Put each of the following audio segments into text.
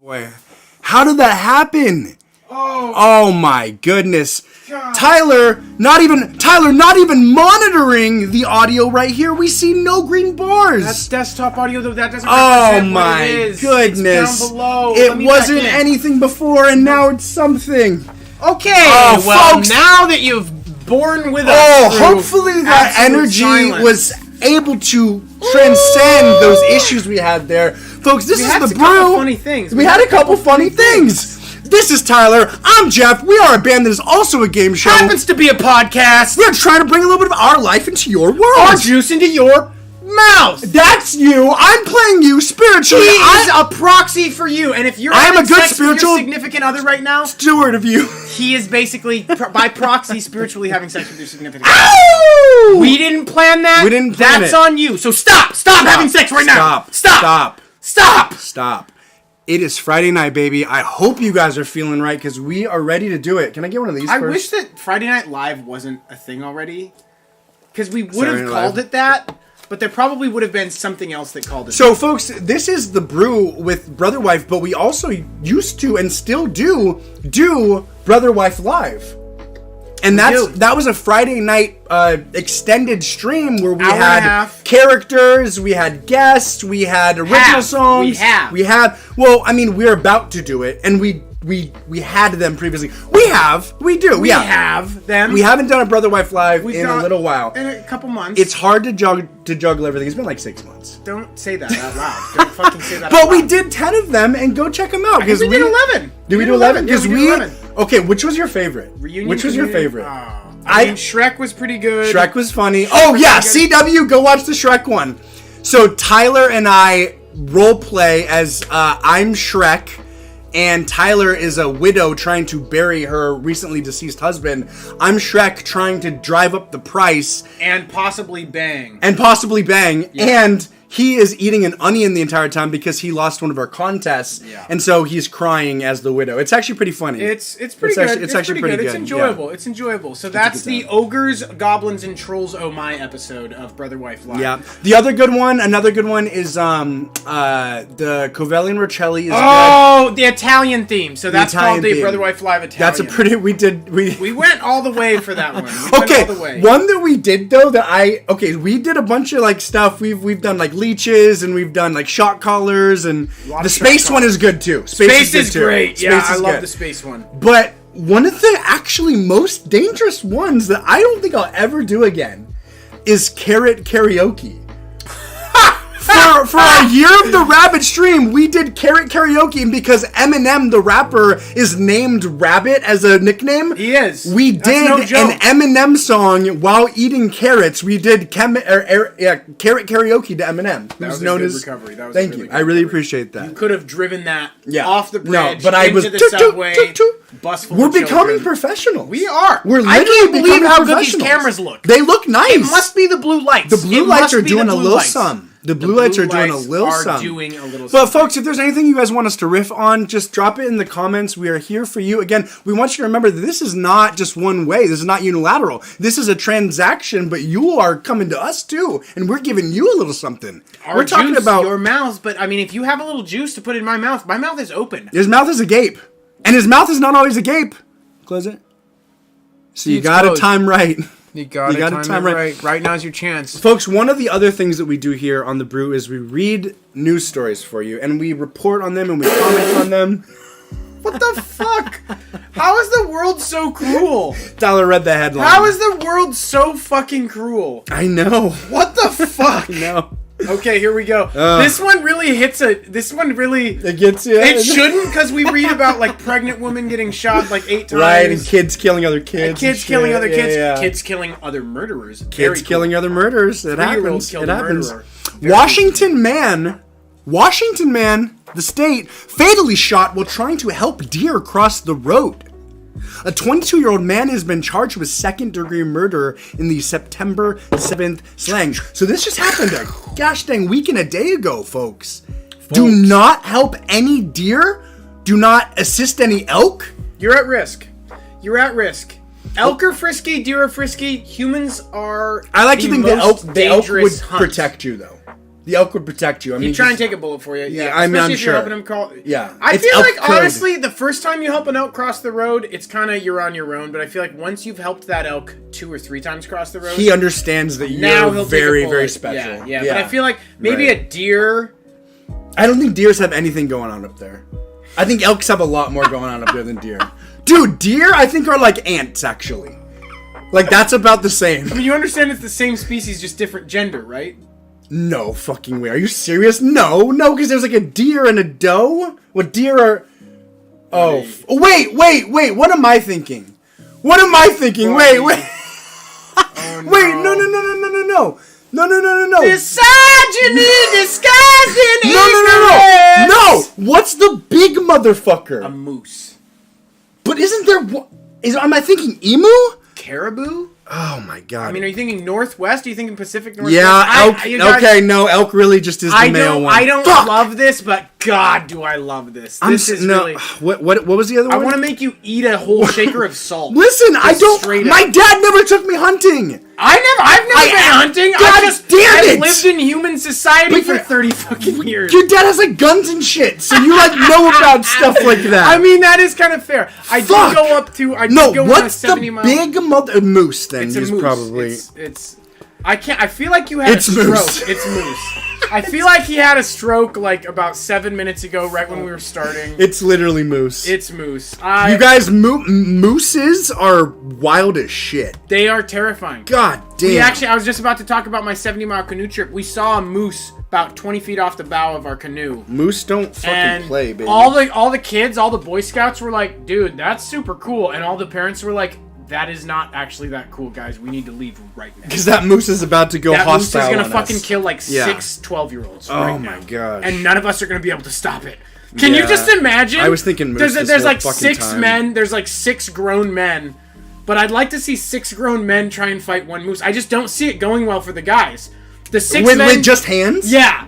Boy, how did that happen? Oh my goodness. God. Tyler, not even monitoring the audio right here. We see no green bars. That's desktop audio, though. That doesn't Oh represent what my it is. goodness. It's down below. It wasn't anything before and now it's something. Okay, Oh, well, folks. now that you've borne with us through Hopefully that absolute energy silence. was able to transcend those issues we had there. Folks, this is the a couple Brew. funny things. We had a couple funny things. This is Tyler. I'm Jeff. We are a band that is also a game show. Happens to be a podcast. We're trying to bring a little bit of our life into your world. Our juice into your mouth. That's you. I'm playing you spiritually. He is a proxy for you, and if you're I am having a good sex spiritual with your significant other right now, steward of you. he is basically, by proxy, spiritually having sex with your significant other. Ow! We didn't plan that. We didn't plan That's it. on you. So stop having sex right now. Stop. It is Friday night, baby. I hope you guys are feeling right because we are ready to do it. Can I get one of these I first? wish that Friday Night Live wasn't a thing already, because we would have Saturday Night called Live. it that, but there probably would have been something else that called it. So, folks, this is the Brew with Brotherwife, but we also used to and still do Brotherwife Live. And that was a Friday night extended stream where we Hour and a had half. characters, we had guests, we had original songs. We have. Well, I mean, we're about to do it, and we had them previously. We have them. We haven't done a Brotherwife Live We've in a done- little while. in a couple months. It's hard to juggle everything. It's been like 6 months. Don't say that out loud. Don't fucking say that. But out we loud. did 10 of them, and go check them out. I think we did 11. Did we do 11? Yeah, we did 11. Okay, which was your favorite? Reunion Which was your Community- favorite? I mean, Shrek was pretty good. Shrek was funny. Oh yeah, CW, go watch the Shrek one. So Tyler and I role play as I'm Shrek, and Tyler is a widow trying to bury her recently deceased husband. I'm Shrek trying to drive up the price and possibly bang. and he is eating an onion the entire time because he lost one of our contests, and so he's crying as the widow. It's actually pretty funny. It's pretty good. It's actually pretty good. It's enjoyable. Yeah. It's enjoyable. So that's the Ogres, Goblins, and Trolls Oh My episode of Brotherwife Live. Yeah. Another good one is the Covellian Rocelli is Oh, the Italian theme. So that's Italian called the theme. Brotherwife Live Italian. That's a pretty We went all the way for that one. Okay, one that we did though we did a bunch of like stuff. We've done like leeches and we've done like shot collars and the space one is good too. Space is great. Yeah, Space I is love good. the space one. But one of the actually most dangerous ones that I don't think I'll ever do again is carrot karaoke. For our Year of the Rabbit stream, we did carrot karaoke, and because Eminem, the rapper, is named Rabbit as a nickname, He is. we did an Eminem song while eating carrots. We did carrot karaoke to Eminem, who's was a known good as. recovery. That was Thank a really you. good I really recovery. appreciate that. You could have driven that Yeah. off the bridge, but I into was the subway, bus full We're of becoming children. professionals. We are. We're I literally can't believe becoming how good these professionals. cameras look. They look nice. It must be the blue lights. The blue It lights must are be doing the a blue little lights. some. The blue lights are doing a lights little are some. doing a little But something. folks, if there's anything you guys want us to riff on, just drop it in the comments. We are here for you. Again, we want you to remember that this is not just one way. This is not unilateral. This is a transaction, but you are coming to us too, and we're giving you a little something. We're talking about your mouths, but I mean, if you have a little juice to put in my mouth is open. His mouth is agape, and his mouth is not always agape. Close it. So you got to time right. You gotta time it right. Right now's your chance. Folks, one of the other things that we do here on The Brew is we read news stories for you, and we report on them, and we comment on them. What the fuck? How is the world so cruel? Tyler read the headline. How is the world so fucking cruel? I know. What the fuck? No. Okay, here we go. This one really hits This one really. It gets you. It shouldn't, because we read about like pregnant women getting shot like 8 times. Right, and kids killing other kids. And kids and killing shit. other kids. Yeah. Kids killing other murderers. Kids killing other murderers. It 3-year-old happens. killed It a happens. murderer. Washington man, the state, fatally shot while trying to help deer cross the road. A 22-year-old man has been charged with second-degree murder in the September 7th slaying. So this just happened a gosh dang week and a day ago, folks. Do not help any deer. Do not assist any elk. You're at risk. Elk are frisky, deer are frisky. Humans are. I like to think the elk would dangerous hunt. protect you, though. The elk would protect you. I mean, he'd try and take a bullet for you. Yeah, I mean, especially I'm if sure. you're helping him call. Yeah, I it's feel elk like code. honestly, the first time you help an elk cross the road, it's kind of you're on your own. But I feel like once you've helped that elk 2 or 3 times cross the road, he understands that now you're he'll very, take a bullet. very special. Yeah. But I feel like maybe Right. a deer. I don't think deers have anything going on up there. I think elks have a lot more going on up there than deer. Dude, deer I think are like ants actually. Like that's about the same. I mean, you understand it's the same species, just different gender, right? No fucking way. Are you serious? No, because there's like a deer and a doe. What deer are? Oh, wait. What am I thinking? Wait. Oh, no. Wait, no. Misogyny disguised in No. ignorance. What's the big motherfucker? A moose. But isn't there? Am I thinking emu? Caribou? Oh my god. I mean, are you thinking Northwest? Are you thinking Pacific Northwest? yeah, elk. you guys- Okay, no, elk really just is the male one. I don't Fuck! love this, but God, do I love this. This is no. really... What was the other one? I want to make you eat a whole shaker of salt. Listen, I Just don't. straight My up. dad never took me hunting. I've never been hunting. God damn it! I've lived in human society But for you- 30 fucking years. Your dad has like guns and shit, so you like know about stuff like that. I mean, that is kind of fair. I Fuck. did go up to. I did no, go on a what's 70 the mile. big moose? Then It's a he's moose. probably. It's. I can't. I feel like you had It's a stroke. moose. It's moose. I feel like he had a stroke like about 7 minutes ago, right when we were starting. It's literally moose. It's moose. You guys, mooses are wild as shit. They are terrifying. God damn. I was just about to talk about my 70-mile canoe trip. We saw a moose about 20 feet off the bow of our canoe. Moose don't fucking And play, baby. all the kids, all the Boy Scouts were like, dude, that's super cool. And all the parents were like, that is not actually that cool, guys. We need to leave right now. Because that moose is about to go That moose is hostile going to on fucking us. kill like Yeah. 6 12-year-olds Oh right my now. gosh. And none of us are going to be able to stop it. Can you Yeah. just imagine? I was thinking moose this there's whole like fucking 6 time. men. There's like 6 grown men. But I'd like to see 6 grown men try and fight one moose. I just don't see it going well for the guys. The 6 men... With just hands? Yeah.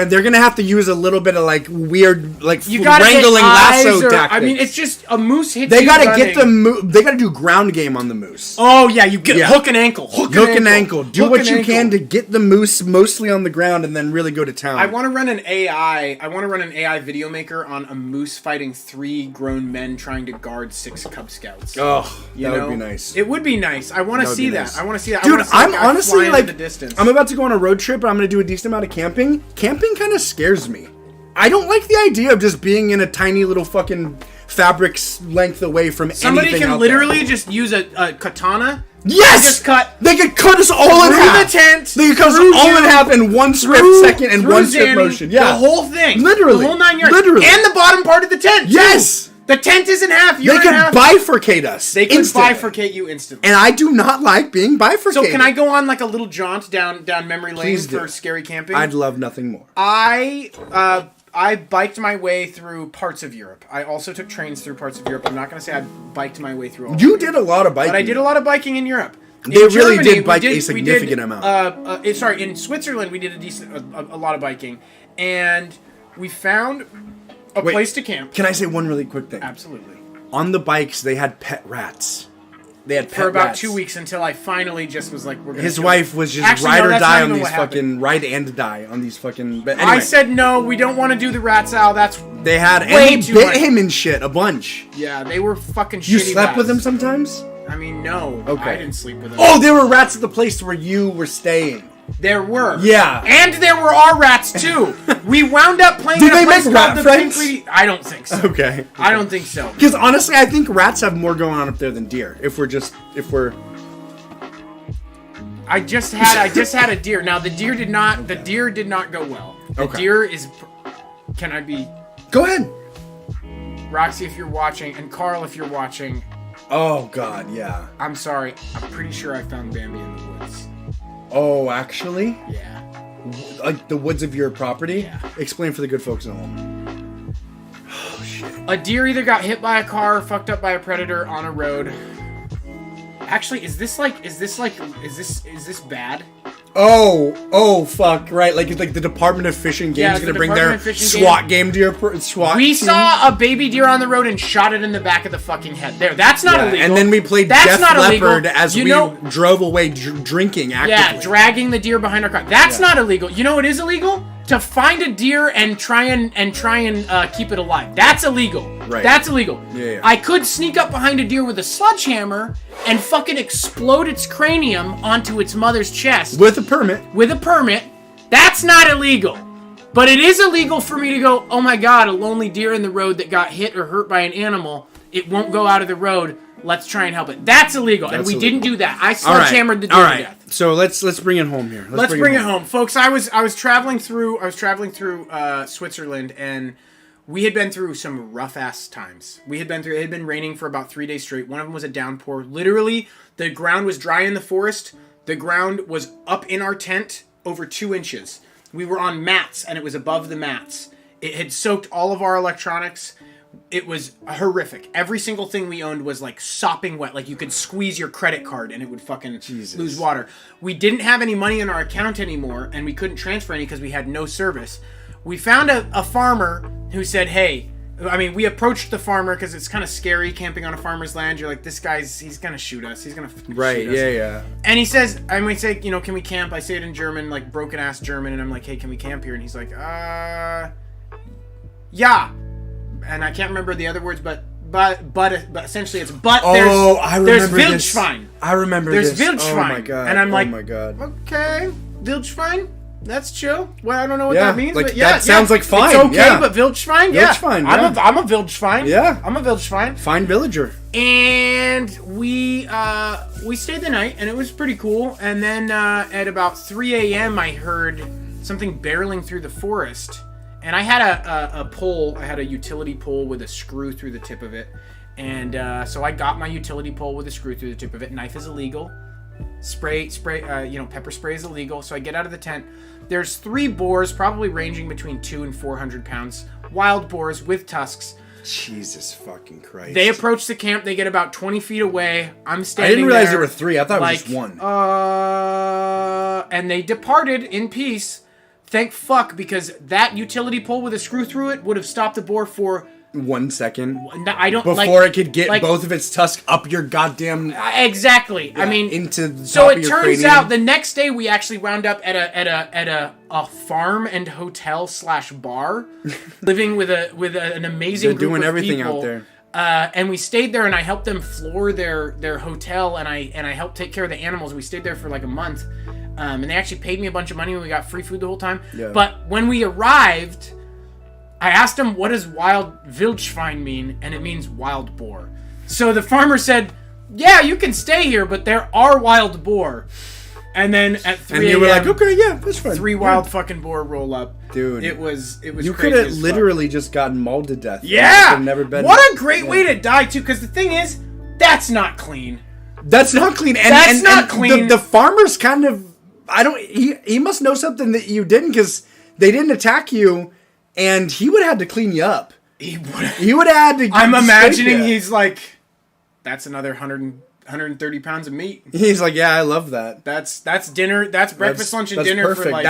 They're gonna have to use a little bit of like weird, like You gotta wrangling get eyes lasso or, tactics. I mean, it's just a moose hits they you gotta running. get the they gotta do ground game on the moose. Oh yeah, you get Yeah. hook and ankle. Hook and ankle. Do Hook what and you ankle. can to get the moose mostly on the ground and then really go to town. I want to run an AI. I want to run an AI video maker on a moose fighting 3 grown men trying to guard 6 Cub Scouts. Oh, You that know? would be nice. It would be nice. I want to That would see be that. nice. I want to see that. I Dude, wanna see I'm a guy honestly flying like, into the distance. I'm about to go on a road trip, but I'm gonna do a decent amount of camping. Camping kind of scares me. I don't like the idea of just being in a tiny little fucking fabric's length away from Somebody anything can out literally there. just use a katana. Yes! Just cut They could cut us all in through half. the tent. They could cut us through all in you, half in one swift through- second and through one swift Zanny, motion. Yeah. the whole thing. Literally. The whole 9 yards. Literally. And the bottom part of the tent. too. Yes! The tent is in half. You're They in could half. bifurcate us. They could instantly. bifurcate you instantly. And I do not like being bifurcated. So can I go on like a little jaunt down memory lane Please do. for scary camping? I'd love nothing more. I biked my way through parts of Europe. I also took trains through parts of Europe. I'm not going to say I biked my way through all. You did a lot of biking. But I did a lot of biking in Europe. They In really Germany, did bike a significant amount. Sorry, in Switzerland we did a lot of biking, and we found a Wait. place to camp. Can I say one really quick thing? Absolutely. On the bikes, they had pet rats. They had pet For about rats. 2 weeks until I finally just was like, we're gonna His kill wife it. was just Actually, ride no, or that's die not on even these what happened. fucking ride and die on these fucking. But anyway, I said no, we don't want to do the rats out. That's they had way and he too bit much. him and shit a bunch. Yeah, they were fucking shitty You slept with him rats. sometimes? I mean, no. Okay. I didn't sleep with them. Oh, there were rats at the place where you were staying. There were. Yeah. And there were our rats, too. We wound up playing Did in a they place make called rat the friends? Pink Lady- I don't think so. Okay. I don't think so. Because honestly, I think rats have more going on up there than deer. If we're. I just had a deer. Now the deer did not go well. The Okay. deer is. Can I be Go ahead. Roxy if you're watching and Carl if you're watching? Oh God, yeah. I'm sorry. I'm pretty sure I found Bambi in the woods. Oh, actually, Yeah. like the woods of your property. Yeah. Explain for the good folks at home. Oh shit. A deer either got hit by a car or fucked up by a predator on a road. Actually, is this bad? Oh, fuck, right. Like the Department of Fish and Game is going to bring their SWAT game to your SWAT We team. saw a baby deer on the road and shot it in the back of the fucking head. There, that's not illegal. And then we played Def Leppard as we drove away drinking actively. Yeah, dragging the deer behind our car. That's not illegal. You know what is illegal? To find a deer and try and keep it alive. That's illegal. Right. That's illegal. Yeah. I could sneak up behind a deer with a sledgehammer and fucking explode its cranium onto its mother's chest. With a permit. With a permit. That's not illegal. But it is illegal for me to go, oh my god, a lonely deer in the road that got hit or hurt by an animal. It won't go out of the road. Let's try and help it. That's illegal. And we didn't do that. I sledgehammered the deer to death. So let's bring it home here. Let's bring it home, folks. I was traveling through Switzerland, and we had been through some rough ass times. It had been raining for about 3 days straight. One of them was a downpour. Literally, the ground was dry in the forest. The ground was up in our tent over 2 inches. We were on mats, and it was above the mats. It had soaked all of our electronics. It was horrific. Every single thing we owned was like sopping wet. Like you could squeeze your credit card and it would fucking lose water. We didn't have any money in our account anymore, and we couldn't transfer any because we had no service. We found a farmer who said, hey, we approached the farmer because it's kind of scary camping on a farmer's land. You're like, he's going to shoot us. He's going to shoot us. Right, yeah. And he says, I might say, can we camp? I say it in German, like broken ass German, and I'm like, hey, can we camp here? And he's like, yeah. And I can't remember the other words, but essentially it's there's Wildschwein. I remember there's this. Wildschwein. Oh my god. And I'm like, oh my god. Okay, Wildschwein. That's chill. Well, I don't know what that means, but that sounds like fine. It's okay, but Wildschwein, Wildschwein, I'm a Wildschwein. Yeah. I'm a Wildschwein. Fine villager. And we stayed the night, and it was pretty cool. And then at about 3 a.m., I heard something barreling through the forest. And I had a pole. I had a utility pole with a screw through the tip of it. And so I got my utility pole with a screw through the tip of it. Knife is illegal. Pepper spray is illegal. So I get out of the tent. There's 3 boars, probably ranging between 200 and 400 pounds. Wild boars with tusks. Jesus fucking Christ. They approach the camp. They get about 20 feet away. I'm standing I didn't realize there, there were 3. I thought it was just 1. And they departed in peace. Thank fuck, because that utility pole with a screw through it would have stopped the boar for 1 second. I don't before it could get both of its tusks up your goddamn exactly. Yeah, into the so top it of your turns cranium. out the next day we actually wound up at a farm and hotel / bar, living with an amazing group doing of everything people. out there. And we stayed there, and I helped them floor their hotel, and I helped take care of the animals. We stayed there for like a month. And they actually paid me a bunch of money when we got free food the whole time. Yeah. But when we arrived, I asked them, what does wild Wildschwein mean? And it means wild boar. So the farmer said, yeah, you can stay here, but there are wild boar. And then at 3 a.m. And you were like, okay, yeah, that's fine. 3 wild fucking boar roll up. Dude. It was You crazy could have as literally just gotten mauled to death. Yeah! Never been What a great way to die, too, because the thing is, that's not clean. That's not clean. That's not clean. The farmer's kind of... He must know something that you didn't, because they didn't attack you, and he would have had to clean you up. He would have had to... I'm imagining he's like, that's another 130 pounds of meat. He's like, yeah, I love that. That's dinner. That's breakfast, lunch, and dinner. Perfect. For like...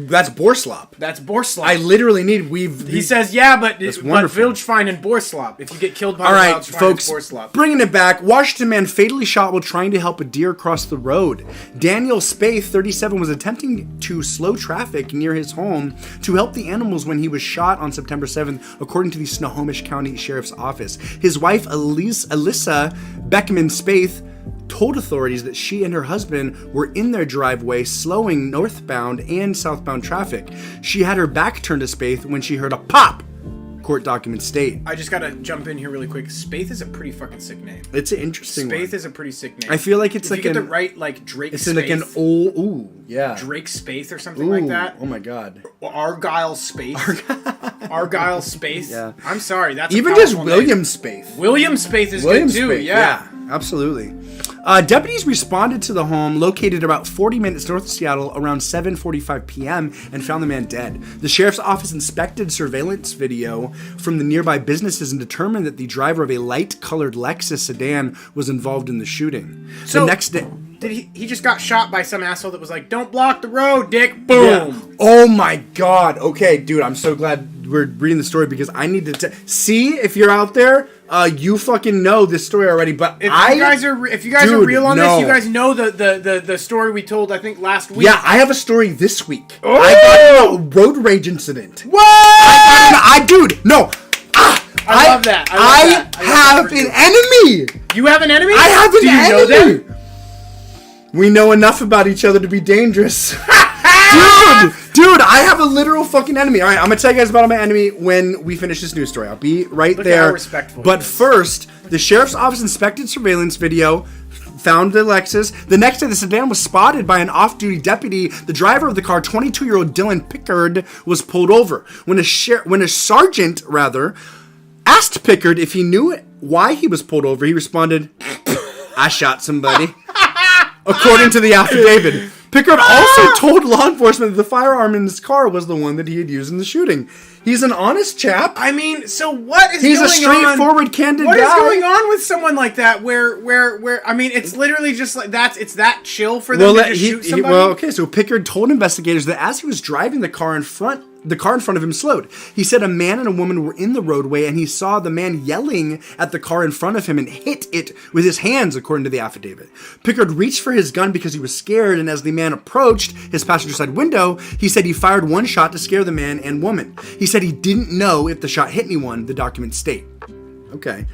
That's boar slop. That's boar slop. I literally need... He says, yeah, but wonderful. Wildschwein and boar slop. If you get killed by all right, Wildschwein, folks, it's boar slop. Bringing it back. Washington man fatally shot while trying to help a deer cross the road. Daniel Spaeth, 37, was attempting to slow traffic near his home to help the animals when he was shot on September 7th, according to the Snohomish County Sheriff's Office. His wife, Alyssa Beckman Spaeth, told authorities that she and her husband were in their driveway slowing northbound and southbound traffic. She had her back turned to Spaeth when she heard a pop, court documents state. I just gotta jump in here really quick. Spaeth is a pretty fucking sick name. It's an interesting one. Spaeth is a pretty sick name. I feel like it's if like you get the right, like Drake it's Spaeth. It's like an old, yeah. Drake Spaeth or something like that. Oh my god. Argyle Spaeth. Argyle Spaeth. Yeah. I'm sorry. That's even just William Spaeth. William Spaeth is good too. Spaeth, yeah, absolutely. Deputies responded to the home located about 40 minutes north of Seattle around 7:45 p.m. and found the man dead. The sheriff's office inspected surveillance video from the nearby businesses and determined that the driver of a light-colored Lexus sedan was involved in the shooting. So, the next day... he just got shot by some asshole that was like, "Don't block the road, dick." Boom. Yeah. Oh my god. Okay, dude, I'm so glad we're reading the story because I need to see if you're out there. You fucking know this story already, but if you guys are real on this, you guys know the story we told I think last week. Yeah, I have a story this week. Oh! I got a road rage incident. What? I love that. I have an enemy. You have an enemy? I have an enemy. Do you know them? We know enough about each other to be dangerous. Dude, I have a literal fucking enemy. All right, I'm going to tell you guys about my enemy when we finish this news story. I'll be right Look there. At how respectful but first, the sheriff's office inspected surveillance video, found the Lexus. The next day, the sedan was spotted by an off-duty deputy. The driver of the car, 22-year-old Dylan Pickard, was pulled over. When a sergeant asked Pickard if he knew why he was pulled over, he responded, "I shot somebody." According to the affidavit. Pickard also told law enforcement that the firearm in his car was the one that he had used in the shooting. He's an honest chap. I mean, so what is He's going on? He's a straightforward, candid guy. What is going on with someone like that where I mean, it's literally just like it's that chill for them to just shoot somebody? So Pickard told investigators that as he was driving the car in front of him slowed. He said a man and a woman were in the roadway and he saw the man yelling at the car in front of him and hit it with his hands, according to the affidavit. Pickard reached for his gun because he was scared, and as the man approached his passenger side window, he said he fired one shot to scare the man and woman. He said he didn't know if the shot hit anyone, the documents state. Okay.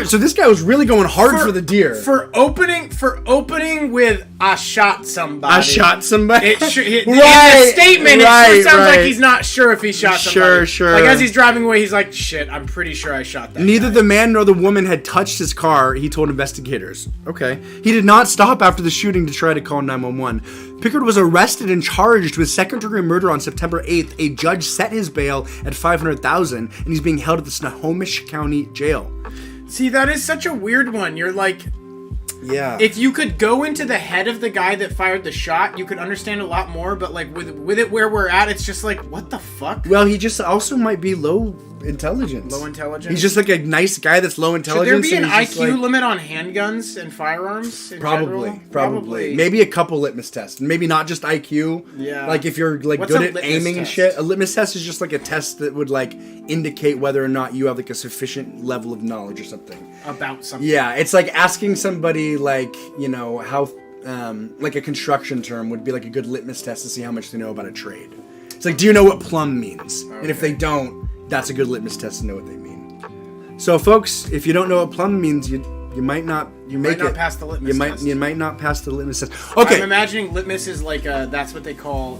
So this guy was really going hard for the deer. For opening with "I shot somebody." I shot somebody. In the statement, it sounds like he's not sure if he shot somebody. Sure. Like as he's driving away, he's like, "Shit, I'm pretty sure I shot that." Neither guy. the man nor the woman had touched his car, he told investigators. Okay. He did not stop after the shooting to try to call 911. Pickard was arrested and charged with second-degree murder on September 8th. A judge set his bail at $500,000, and he's being held at the Snohomish County Jail. See, that is such a weird one. You're like, yeah. If you could go into the head of the guy that fired the shot, you could understand a lot more. But like with it where we're at, it's just like, what the fuck? Well, he just also might be low intelligence. Low intelligence. He's just like a nice guy that's low intelligence. Should there be an IQ limit on handguns and firearms? Probably. Maybe a couple litmus tests, and maybe not just IQ. Yeah. Like if you're like good at aiming and shit. A litmus test is just like a test that would like indicate whether or not you have like a sufficient level of knowledge or something. About something. Yeah, it's like asking somebody like, how like a construction term would be like a good litmus test to see how much they know about a trade. It's like, do you know what plumb means? Okay. And if they don't, that's a good litmus test to know what they mean. So, folks, if you don't know what plumb means, you might not pass the litmus test. You might not pass the litmus test. Okay. I'm imagining litmus is like that's what they call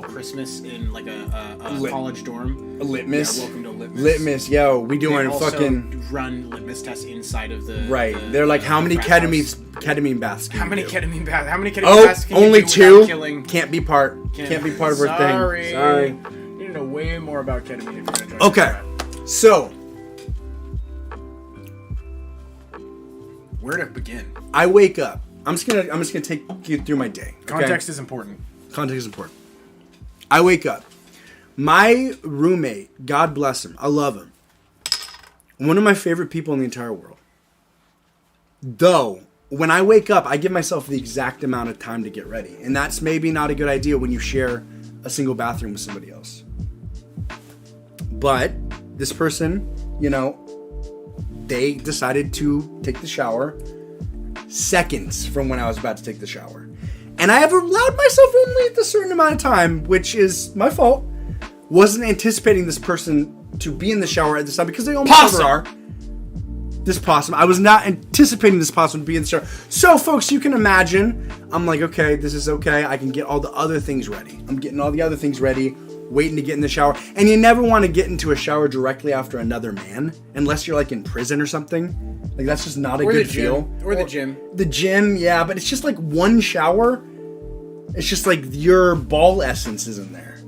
Christmas in like a college dorm. A litmus. Yeah, welcome to litmus. Litmus, yo, we doing fucking run litmus tests inside of the right. They're like, how many ketamine baths? How many ketamine baths? Can only you do 2. Killing? Can't be part of our thing. Sorry. You need to know way more about ketamine if you're gonna try. Okay, so. Where to begin? I wake up. I'm just gonna take you through my day. Okay? Context is important. I wake up. My roommate, God bless him, I love him. One of my favorite people in the entire world. Though, when I wake up, I give myself the exact amount of time to get ready. And that's maybe not a good idea when you share a single bathroom with somebody else. But this person, they decided to take the shower seconds from when I was about to take the shower. And I have allowed myself only a certain amount of time, which is my fault. Wasn't anticipating this person to be in the shower at this time because they almost never are. This possum. I was not anticipating this possum to be in the shower. So, folks, you can imagine, I'm like, okay, this is okay. I can get all the other things ready. I'm getting all the other things ready, waiting to get in the shower. And you never want to get into a shower directly after another man, unless you're like in prison or something. Like, that's just not a good feel. Or the gym. The gym, yeah, but it's just like one shower. It's just like your ball essence is in there.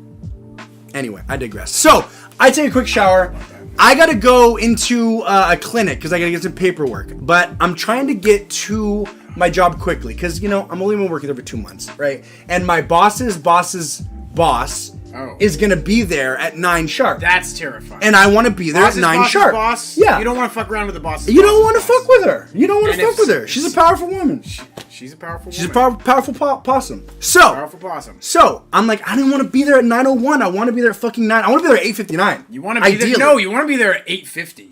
Anyway, I digress. So, I take a quick shower. I gotta go into a clinic because I gotta get some paperwork. But I'm trying to get to my job quickly because, I'm only been working there for 2 months, right? And my boss's boss is going to be there at 9 sharp. That's terrifying. And I want to be there at 9 sharp. Boss. Yeah. You don't want to fuck around with the boss. You don't want to fuck with her. You don't want to fuck with her. She's a powerful woman. She's a powerful woman. She's a powerful possum. Powerful possum. So, I'm like, I didn't want to be there at 9:01. I want to be there at fucking 9. I want to be there at 8:59. You want to be there? No, you want to be there at 8:50.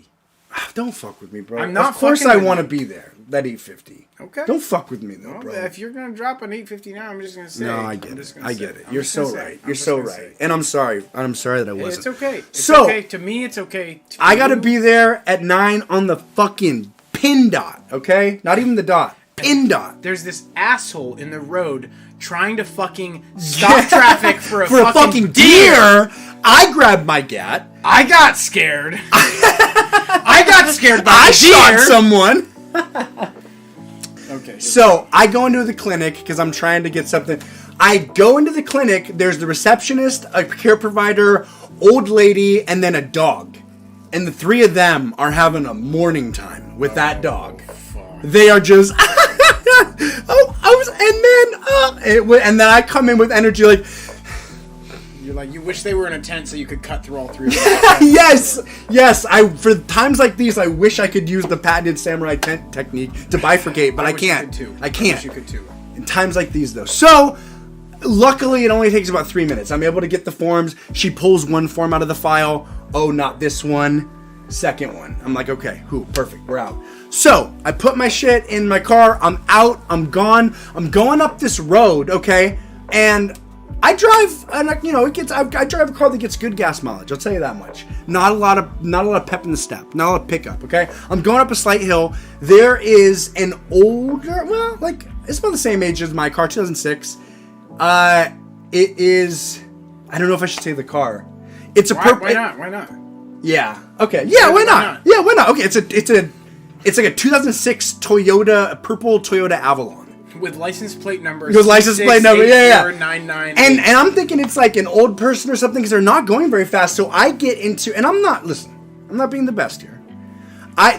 Don't fuck with me, bro. I'm not. Of course, I want to be there. That 8:50. Okay. Don't fuck with me though, bro. If you're gonna drop an 8:59, I'm just gonna say. No, I get it. I get it. You're so right. You're so right. And I'm sorry. I'm sorry that I wasn't. It's okay. It's so okay. To me, it's okay. I gotta be there at 9 on the fucking pin dot. Okay, not even the dot. Pin dot. There's this asshole in the road trying to fucking stop traffic for a fucking deer. I grabbed my gat. I got scared. I got scared by the deer. I shot someone. Okay. So I go into the clinic because I'm trying to get something. I go into the clinic. There's the receptionist, a care provider, old lady, and then a dog. And the 3 of them are having a morning time with that dog. Fuck. They are just. And then I come in with energy like. You're like, you wish they were in a tent so you could cut through all 3 of them. Yes. For times like these, I wish I could use the patented samurai tent technique to bifurcate, but I can't. I can't. I wish you could too. In times like these, though. So, luckily, it only takes about 3 minutes. I'm able to get the forms. She pulls one form out of the file. Oh, not this one. Second one. I'm like, okay, perfect. We're out. So, I put my shit in my car. I'm out. I'm gone. I'm going up this road, okay? And I drive, and I drive a car that gets good gas mileage. I'll tell you that much. Not a lot of pep in the step. Not a lot of pickup. Okay, I'm going up a slight hill. There is an older, it's about the same age as my car, 2006. It is. I don't know if I should say the car. It's a purple. Why not? Why not? Yeah. Okay. Yeah. Why not? Yeah. Why not? Okay. It's like a 2006 purple Toyota Avalon. With license plate number. Yeah. And I'm thinking it's like an old person or something because they're not going very fast. So I get into, and I'm not being the best here.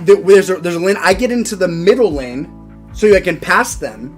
There's a lane. I get into the middle lane so I can pass them.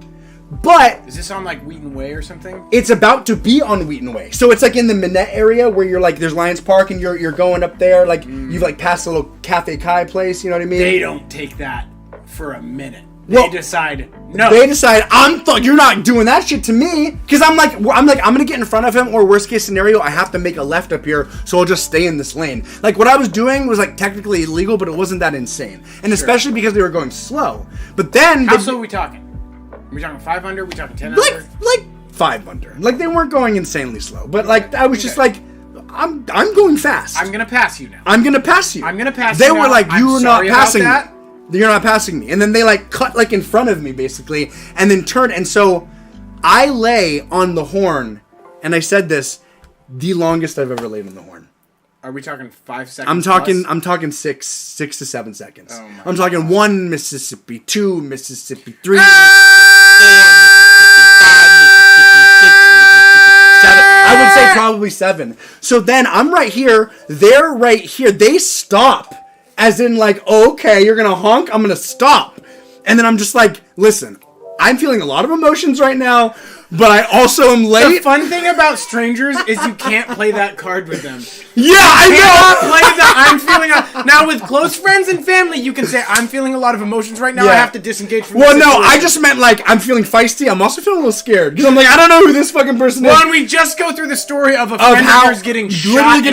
But is this on like Wheaton Way or something? It's about to be on Wheaton Way. So it's like in the Minette area where you're like, there's Lions Park and you're going up there. Like you've like passed a little Cafe Kai place. You know what I mean? They don't take that for a minute. They decide no. You're not doing that shit to me because I'm gonna get in front of him, or worst case scenario, I have to make a left up here, so I'll just stay in this lane. Like what I was doing was like technically illegal, but it wasn't that insane, and especially because they were going slow. But then how slow are we talking? Are we talking 5 under? Are we talking 10 under? Like 5 under. Like they weren't going insanely slow, but like I was just like. I'm going fast. I'm gonna pass you now. I'm gonna pass you. They were like, you're not passing me. You're not passing me. And then they like cut like in front of me basically and then turned. And so I lay on the horn, and I said this, the longest I've ever laid on the horn. Are we talking 5 seconds? I'm talking 6 to 7 seconds. Oh my I'm talking 1 Mississippi, 2 Mississippi, 3 Mississippi, 7. I would say probably 7. So then I'm right here, they're right here. They stop. As in, like, oh, okay, you're going to honk? I'm going to stop. And then I'm just like, listen, I'm feeling a lot of emotions right now, but I also am late. The fun thing about strangers is you can't play that card with them. Yeah, I know. Play that. I'm feeling now with close friends and family. You can say I'm feeling a lot of emotions right now. Yeah. I have to disengage from. Well, no, I just meant like I'm feeling feisty. I'm also feeling a little scared because I'm like I don't know who this fucking person is. Well, and we just go through the story of a friend of yours getting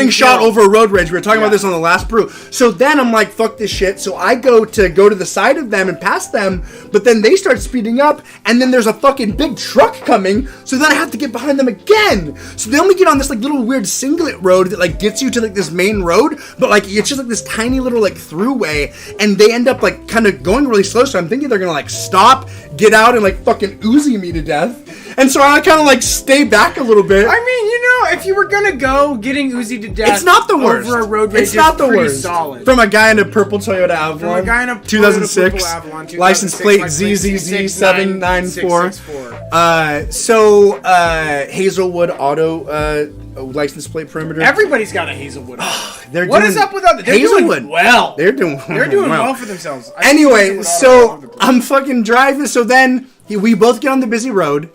shot over a road rage. We were talking about this on the last brew. So then I'm like, fuck this shit. So I go to the side of them and pass them, but then they start speeding up, and then there's a fucking big truck coming. So then I have to get behind them again. So then we get on this like little weird singlet road that like gets you to like this main road, but like it's just like this tiny little like throughway, and they end up like kind of going really slow. So I'm thinking they're gonna like stop, get out, and like fucking Uzi me to death. And so I kind of like stay back a little bit. I mean, you know, if you were gonna go getting Uzi to death, it's not the worst. Over a road rage, it's not the worst. Solid. From a guy in a purple Toyota Avalon. From a guy in a 2006. Avalon, 2006 license plate ZZZ794. So Hazelwood Auto license plate perimeter. Everybody's got a Hazelwood. What is up with that? They're Hazelwood. Doing well. They're doing well for themselves. Anyway, so I'm fucking driving. So then we both get on the busy road,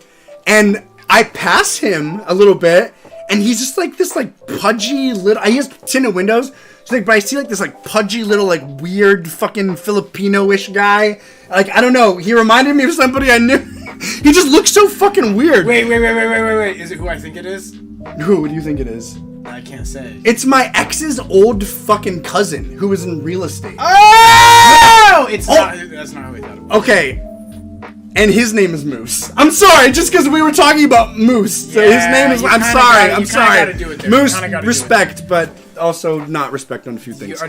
and I pass him a little bit, And he's just like this like pudgy little. He has tinted windows, so like, but I see like this like pudgy little like weird fucking Filipino-ish guy. Like I don't know. He reminded me of somebody I knew. He just looks so fucking weird. Wait. Is it who I think it is? Who do you think it is? I can't say. It's my ex's old fucking cousin who was in real estate. Oh! That's not how we thought it was. Okay. And his name is Moose. I'm sorry, just because we were talking about Moose. So his name is. I'm sorry. Moose, respect, but also not respect on a few things.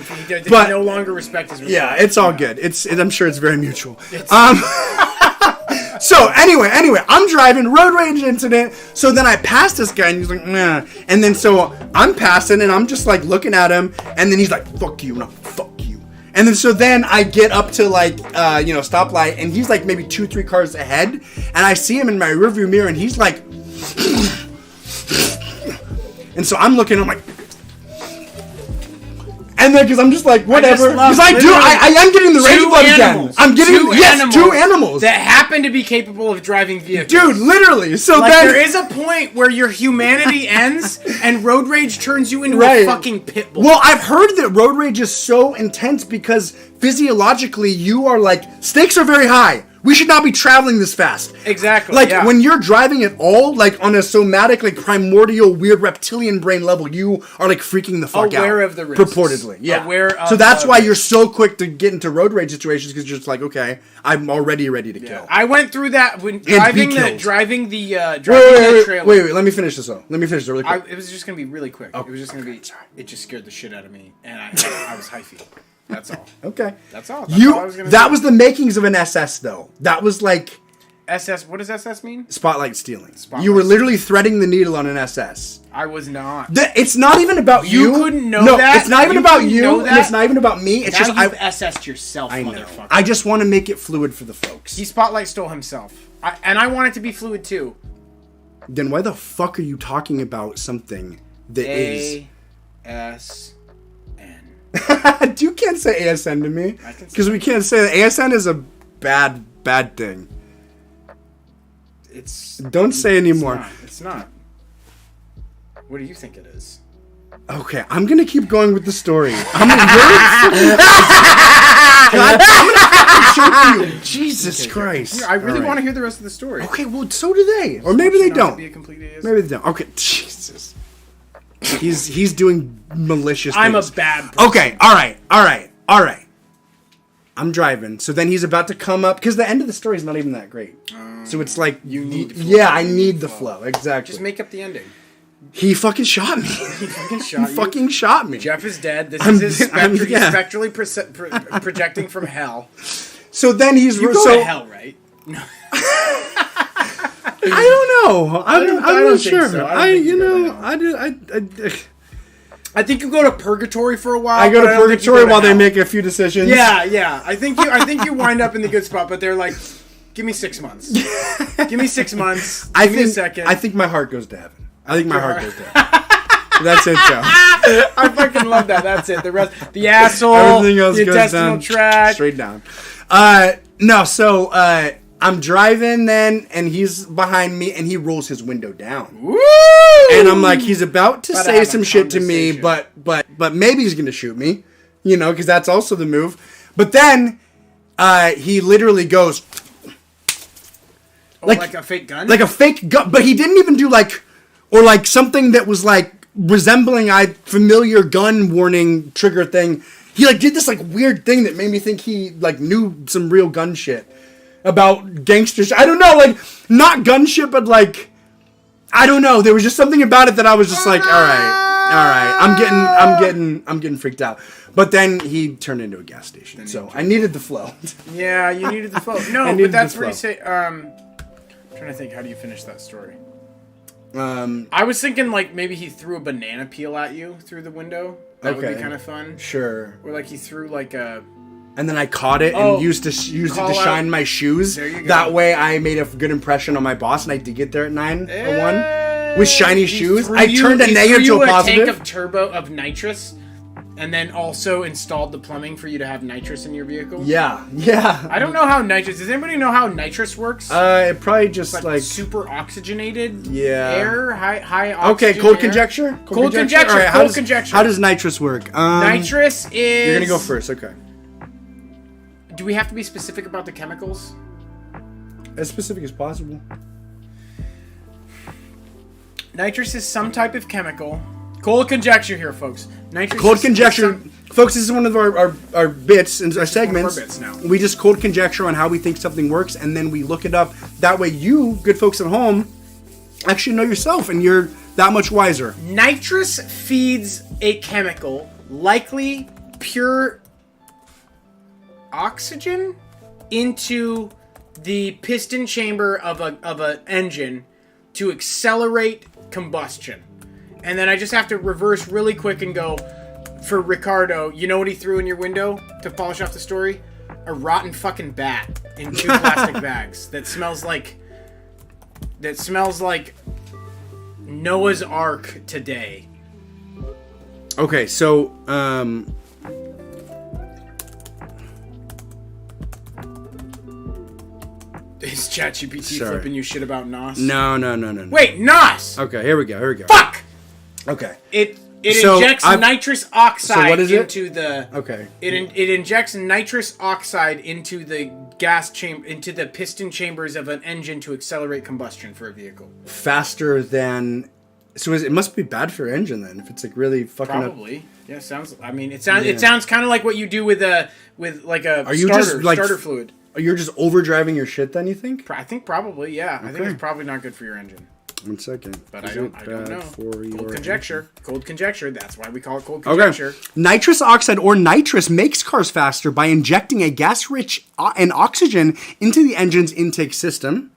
But no longer respect his respect. Yeah, it's all good. I'm sure it's very mutual. So anyway, I'm driving, road rage incident. So then I pass this guy, and he's like, nah. And then so I'm passing, and I'm just like looking at him, and then he's like, fuck you, no, fuck you. And then so then I get up to like stoplight, and he's like maybe 2-3 cars ahead, and I see him in my rearview mirror, and he's like, and so I'm looking, I'm like. And then, because I'm just like, whatever. Because I am getting the rage blood again. I'm getting, two animals. That happen to be capable of driving vehicles. Dude, literally. So like, there is a point where your humanity ends and road rage turns you into a fucking pit bull. Well, I've heard that road rage is so intense because physiologically you are like, stakes are very high. We should not be traveling this fast. Exactly. Like, when you're driving at all, like, on a somatic, like, primordial, weird reptilian brain level, you are, like, freaking the fuck out. Aware of the risks. Purportedly, yeah. Aware of so that's why you're so quick to get into road rage situations, because you're just like, okay, I'm already ready to kill. I went through that when driving the trailer. Wait, let me finish this, though. Let me finish it really quick. It was just going to be really quick. Oh, it was just going to be, it just scared the shit out of me, and I was hyphy. That's all. Okay. That's all. That's all I was gonna say. Was the makings of an SS, though. That was like... SS, what does SS mean? Spotlight stealing. You were literally threading the needle on an SS. I was not. It's not even about you. You couldn't know that? No, it's not even about you, and it's not even about me. It's just you've SS'd yourself, I know. Motherfucker. I just want to make it fluid for the folks. He Spotlight stole himself. And I want it to be fluid, too. Then why the fuck are you talking about something that is... ASN. You can't say ASN to me. Because we can't say that. ASN is a bad thing. Don't say anymore. It's not. What do you think it is? Okay, I'm gonna keep going with the story. I'm gonna choke you. Jesus Christ! I really want to hear the rest of the story. Okay, well, so do they, or maybe they don't. Be a complete idiot. Maybe they don't. Okay, Jesus. He's doing malicious things. I'm a bad person. Okay, all right. I'm driving. So then he's about to come up, because the end of the story is not even that great. So it's like... You need flow. Yeah, I need the flow. Exactly. Just make up the ending. He fucking shot me. He fucking shot me. Jeff is dead. This is his spectre. He's spectrally projecting from hell. So then he's... You go to hell, right? No. I don't know. I'm not sure. So. I think you go to purgatory for a while. I go to purgatory while they make a few decisions. Yeah. I think you wind up in the good spot, but they're like, give me 6 months. Give me 6 months. Give me a second. I think my heart goes to heaven. I think my heart goes to heaven. That's it, Joe. I fucking love that. That's it. The rest, the asshole, everything else the goes intestinal down, tract, straight down. So I'm driving then, and he's behind me, and he rolls his window down. Woo! And I'm like, he's about to say some shit to me, but maybe he's gonna shoot me, because that's also the move. But then he literally goes, like a fake gun, like a fake gun. But he didn't even do something that was like resembling a familiar gun warning trigger thing. He did this weird thing that made me think he knew some real gun shit about gangsters. I don't know, not gun shit, but I don't know. There was just something about it that I was just all right. I'm getting freaked out. But then he turned into a gas station. So I needed the flow. Yeah, you needed the flow. No, but that's where you say. I'm trying to think. How do you finish that story? I was thinking maybe he threw a banana peel at you through the window. That would be kind of fun. Sure. Or he threw a... And then I caught it and used it to shine my shoes. There you go. That way I made a good impression on my boss, and I did get there at 9:01 with shiny shoes. I turned a negative to a positive. A tank of nitrous, and then also installed the plumbing for you to have nitrous in your vehicle. Yeah. I don't know how nitrous. Does anybody know how nitrous works? It probably just like super oxygenated. Yeah. Air, high oxygen. Okay, cold air. conjecture. Cold conjecture. All right, Cold conjecture. How does nitrous work? Nitrous is. You're gonna go first. Okay. Do we have to be specific about the chemicals? As specific as possible. Nitrous is some type of chemical. Cold conjecture here, folks. Nitrous cold conjecture. Folks, this is one of our bits and our segments. One of our bits now. We just cold conjecture on how we think something works, and then we look it up. That way you, good folks at home, actually know yourself, and you're that much wiser. Nitrous feeds a chemical, likely pure oxygen, into the piston chamber of an engine to accelerate combustion. And then I just have to reverse really quick and go, for Ricardo, you know what he threw in your window to polish off the story? A rotten fucking bat in 2 plastic bags that smells like Noah's Ark today. Okay, so Is ChatGPT flipping you shit about NOS? No. Wait, NOS! Okay, here we go. Fuck! Okay. It injects nitrous oxide into the. Okay. It injects nitrous oxide into the gas chamber, into the piston chambers of an engine to accelerate combustion for a vehicle. Faster than. So it must be bad for your engine then, if it's like really fucking Probably. Up. Yeah, sounds. I mean, it sounds kind of like what you do with a starter fluid. You're just overdriving your shit then, you think? I think probably, yeah. Okay. I think it's probably not good for your engine. 1 second. But I don't know. Cold conjecture. Cold conjecture. That's why we call it cold conjecture. Okay. Nitrous oxide or nitrous makes cars faster by injecting a gas-rich and oxygen into the engine's intake system.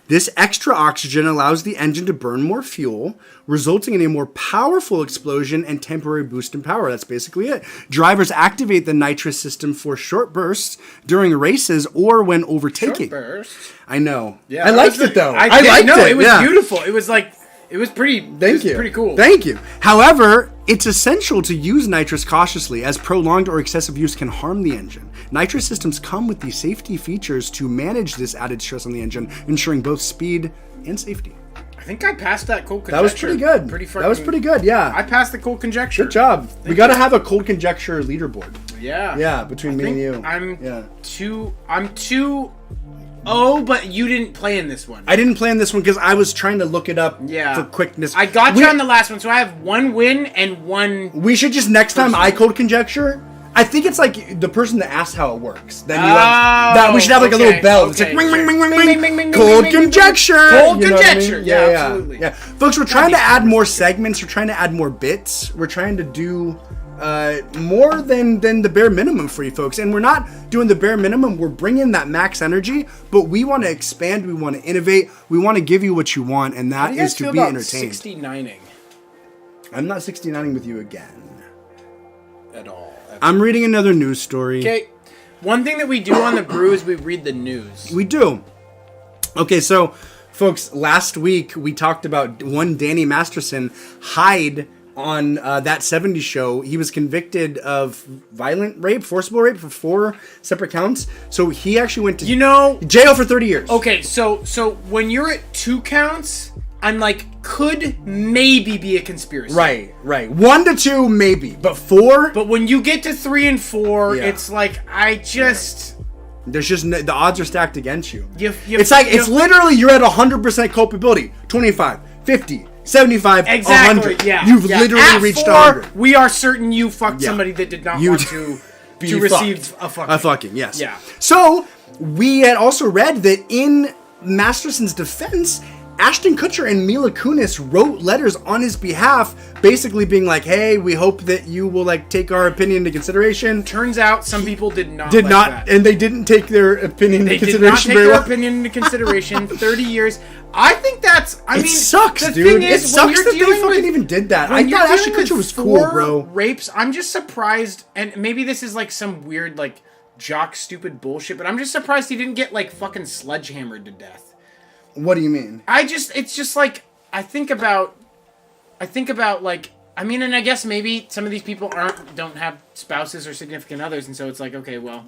This extra oxygen allows the engine to burn more fuel, resulting in a more powerful explosion and temporary boost in power. That's basically it. Drivers activate the nitrous system for short bursts during races or when overtaking. Short bursts? I know. Yeah, I liked it though. I liked it. It was beautiful. It was like, it was pretty. Thank you. Pretty cool. Thank you. However, it's essential to use nitrous cautiously, as prolonged or excessive use can harm the engine. Nitrous systems come with the safety features to manage this added stress on the engine, ensuring both speed and safety. I think I passed that cold conjecture. That was pretty good. That was pretty good, yeah. I passed the cold conjecture. Good job. We got to have a cold conjecture leaderboard. Yeah. Yeah, between me and you. I'm 2-0, but you didn't play in this one. I didn't play in this one because I was trying to look it up for quickness. I got you on the last one, so I have 1 win and 1... We should just, next time I cold conjecture... I think it's like the person that asks how it works. Then you that we should have like a little bell. It's like ring, ring, ring, ring, ring. Cold conjecture. Cold conjecture. Yeah, absolutely. Yeah, folks, we're trying to add more segments. We're trying to add more bits. We're trying to do more than the bare minimum for you folks. And we're not doing the bare minimum. We're bringing that max energy, but we want to expand. We want to innovate. We want to give you what you want, and that is to be entertained. 69ing? I'm not 69ing with you again. At all. I'm reading another news story. Okay. One thing that we do on the Brew is we read the news. We do. Okay, so, folks, last week we talked about one Danny Masterson Hyde on That 70s Show. He was convicted of violent rape, forcible rape for 4 separate counts. So he actually went to jail for 30 years. Okay, so when you're at 2 counts... I'm like, could maybe be a conspiracy. Right. 1 to 2, maybe. But 4? But when you get to 3 and 4, it's like, There's just, the odds are stacked against you. It's literally, you're at 100% culpability. 25, 50, 75, exactly, 100. Yeah. You've literally reached 100. We are certain you fucked somebody that did not want to receive a fucking. A fucking, yes. Yeah. So, we had also read that in Masterson's defense... Ashton Kutcher and Mila Kunis wrote letters on his behalf, basically being like, "Hey, we hope that you will take our opinion into consideration." Turns out some people did not, and they didn't take their opinion into consideration. They did not take their opinion into consideration. 30 years. I think that's. I mean, it sucks, the dude. Thing is, it sucks that they fucking even did that. I thought Ashton Kutcher was cool, bro. Rapes. I'm just surprised, and maybe this is like some weird jock stupid bullshit, but I'm just surprised he didn't get fucking sledgehammered to death. What do you mean? It's just I think about I mean, and I guess maybe some of these people don't have spouses or significant others, and so it's like, okay, well,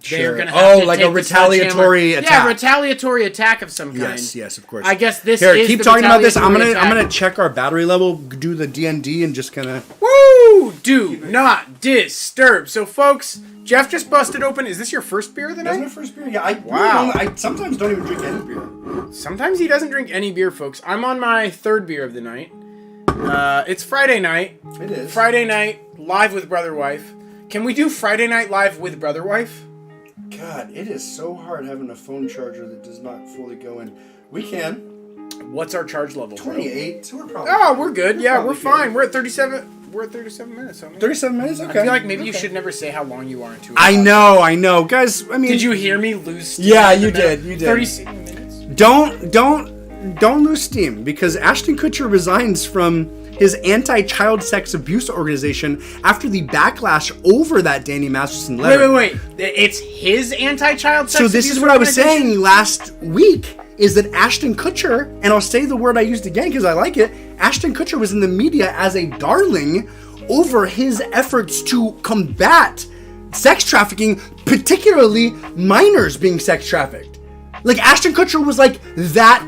they're gonna have to like take a retaliatory attack. Yeah, retaliatory attack of some kind. Yes, of course. I guess this Here, is keep the talking about this. I'm retaliatory gonna attack. check our battery level, do the D&D, and just kind of. Woo! Do not disturb. So, folks, Jeff just busted open. Is this your first beer of the That's night? my first beer. Yeah, Wow. I sometimes don't even drink any beer. Sometimes he doesn't drink any beer, folks. I'm on my third beer of the night. It's Friday night. It is. Friday night, live with Brotherwife. Can we do Friday night live with Brotherwife? God, it is so hard having a phone charger that does not fully go in. We can. What's our charge level? 28, so we're probably... Oh, we're good. Yeah, we're probably fine. good. We're at 37. We're at 37 minutes. 37 minutes? Okay. I feel like maybe you should never say how long you are into it. I know. Guys, I mean... Did you hear me lose steam? Yeah, you did. 37 minutes. Don't lose steam, because Ashton Kutcher resigns from his anti-child sex abuse organization after the backlash over that Danny Masterson letter. Wait. It's his anti-child sex So this abuse is what I was organization? saying last week, is that Ashton Kutcher, and I'll say the word I used again because I like it, Ashton Kutcher was in the media as a darling over his efforts to combat sex trafficking, particularly minors being sex trafficked. Like, Ashton Kutcher was like that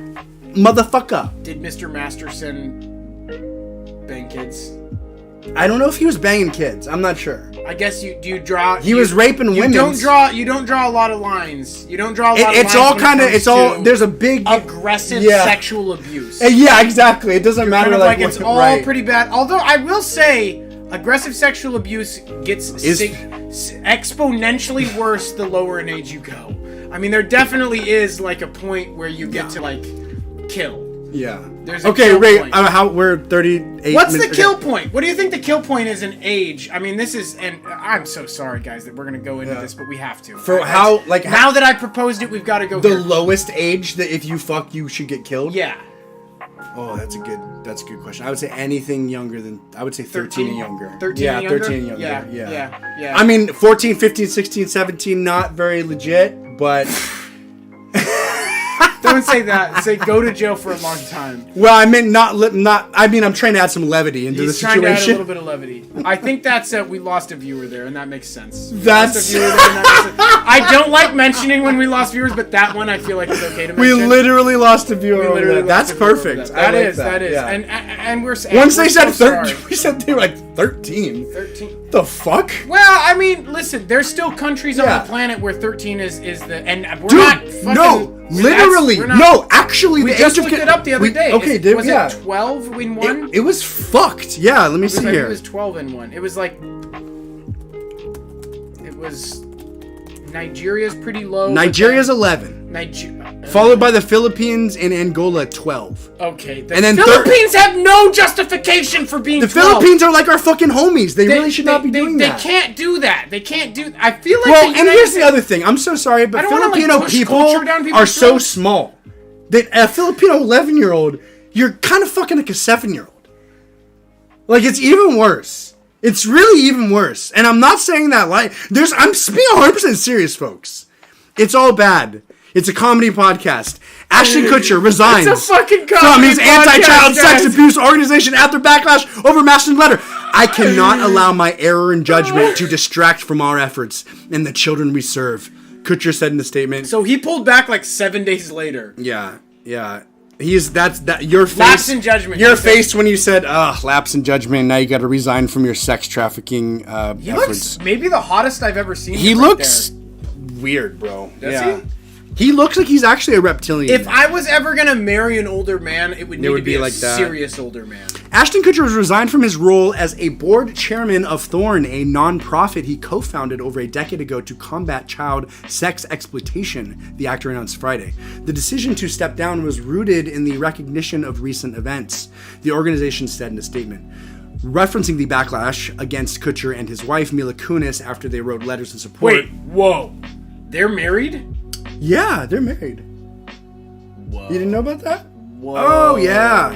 motherfucker. Did Mr. Masterson bang kids? I don't know if he was banging kids. I'm not sure. I guess you draw. He was raping women. You don't draw a lot of lines. You don't draw a lot of lines. It's all when it kind of. comes It's all. to There's a big aggressive Yeah. sexual abuse. Yeah, exactly. It doesn't matter. Kind of like it's what- all right. pretty bad. Although I will say, aggressive sexual abuse gets exponentially worse the lower in age you go. I mean, there definitely is like a point where you get to like kill. Yeah. There's a okay, kill Ray. point. How we're 38. What's the minutes- kill point? What do you think the kill point is in age? I mean, this is, and I'm so sorry, guys, that we're gonna go into this, but we have to. For how, like, now that I proposed it, we've got to go. the here. lowest age that if you fuck you should get killed? Yeah. Oh, that's a good question. I would say anything younger than, I would say 13 and younger. 13 yeah, and younger? 13 and younger. Yeah. I mean, 14, 15, 16, 17, not very legit, but Don't say that. Say go to jail for a long time. well, I meant not. I mean, I'm trying to add some levity into the He's trying to add a situation. little bit of levity. I think that's we lost a viewer there, and that makes sense. That's- I don't like mentioning when we lost viewers, but that one I feel like it's okay to mention. We literally lost a viewer We over literally that. lost That's a viewer over perfect. That. I like That is. Yeah. And we're Once they said so 13, sorry. we said they were like 13. 13. The fuck? Well, I mean, listen. There's still countries on Yeah. the planet where 13 is the and we're Dude, not fucking, no, literally, we're not- no. Actually, We the just age of looked it up the other day. Okay, Was yeah. it 12 in one? It was fucked. Yeah, let me see I think here. it was 12 in one. It was like it was Nigeria's pretty low. but Nigeria's then 11, Nigeria, followed by the Philippines and Angola 12. okay. The and then Philippines have no justification for being The 12. Philippines are like our fucking homies. They really should not be doing that. They can't do that. They can't do. I feel like. Well, the and United here's the States- other thing. I'm so sorry, but I don't wanna, like, Filipino push people culture down people's are so throats. small that a Filipino 11-year-old, you're kind of fucking like a 7-year-old. Like, it's even worse. It's really even worse. And I'm not saying that like I'm being 100% serious, folks. It's all bad. It's a comedy podcast. Ashton Kutcher resigns It's a fucking from comedy his anti-child podcast, sex guys. abuse organization after backlash over Masterson letter. I cannot allow my error in judgment to distract from our efforts and the children we serve. Kutcher said in the statement. So he pulled back like 7 days later. Yeah. That's your face. Lapse in judgment. Your face when you said, lapse in judgment. Now you got to resign from your sex trafficking He efforts. looks maybe the hottest I've ever seen. He him right looks weird, bro. Does yeah. he? He looks like he's actually a reptilian. If I was ever gonna marry an older man, it would need would to be be a like that. serious older man. Ashton Kutcher has resigned from his role as a board chairman of Thorn, a non-profit he co-founded over a decade ago to combat child sex exploitation, the actor announced Friday. The decision to step down was rooted in the recognition of recent events, the organization said in a statement, referencing the backlash against Kutcher and his wife, Mila Kunis, after they wrote letters of support. Wait, whoa. They're married? Yeah, they're married. Whoa. You didn't know about that? Whoa. Oh, yeah.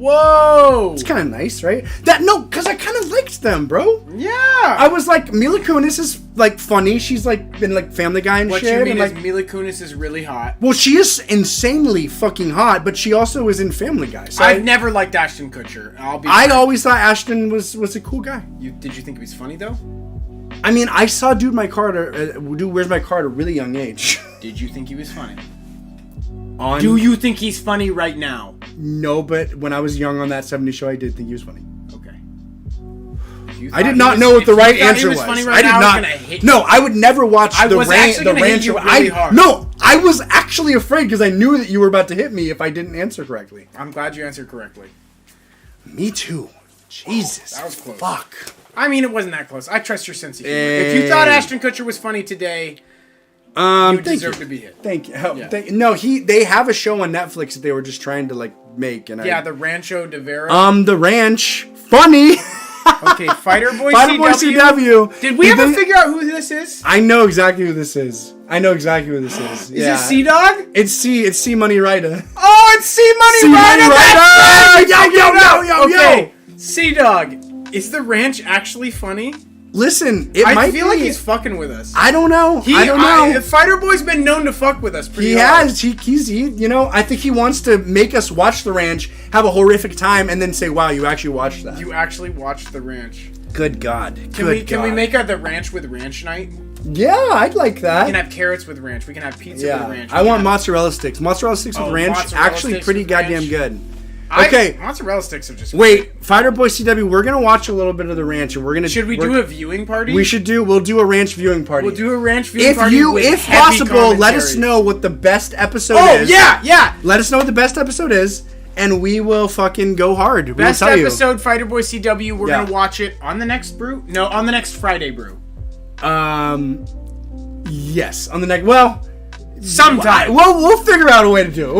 Whoa! It's kind of nice, right? Because I kind of liked them, bro. Yeah. I was like, Mila Kunis is like funny. She's like been like Family Guy and shit. What you mean and, is like, Mila Kunis is really hot. well, she is insanely fucking hot, but she also is in Family Guy. So I've never liked Ashton Kutcher. I always thought Ashton was a cool guy. Did you think he was funny though? I mean, I saw Dude Where's My Car at a really young age. Did you think he was funny? On Do you think he's funny right now? No, but when I was young on that 70s show, I did think he was funny. Okay. I did not know what the right answer was. I did not. No, I would never watch the ranch. Really hard. No, I was actually afraid because I knew that you were about to hit me if I didn't answer correctly. I'm glad you answered correctly. Me too. Jesus. That was close. Fuck. I mean, it wasn't that close. I trust your sense of humor. If you thought Ashton Kutcher was funny today, you deserve to be hit. Thank you. No, they have a show on Netflix that they were just trying to like make, and the Rancho de Vera. The Ranch, funny. Okay, Fighter Boy CW. Did we ever figure out who this is? I know exactly who this is. Is it C-Dog? It's C Money Ryder. Oh, it's C Money Ryder. Yo. Okay, C-Dog. Is the Ranch actually funny? Listen, I feel like he's fucking with us. I don't know. Fighter Boy's been known to fuck with us pretty hard. He's I think he wants to make us watch The Ranch, have a horrific time, and then say, wow, you actually watched that. You actually watched The Ranch. Good God. Can we make The Ranch with ranch night? Yeah, I'd like that. We can have carrots with ranch. We can have pizza with ranch. I want mozzarella sticks. Mozzarella sticks with ranch, actually pretty goddamn good. Okay. Mozzarella sticks are just great. Fighter Boy CW, we're going to watch a little bit of The Ranch, and we're going to... Should we do a viewing party? We'll do a ranch viewing party. We'll do a ranch viewing party if possible, let us know what the best episode is. Oh, yeah. Let us know what the best episode is, and we will fucking go hard. Best episode, Fighter Boy CW. We're going to watch it on the next Brew? No, on the next Friday Brew. Yes. On the next... Well... Sometime. We'll figure out a way to do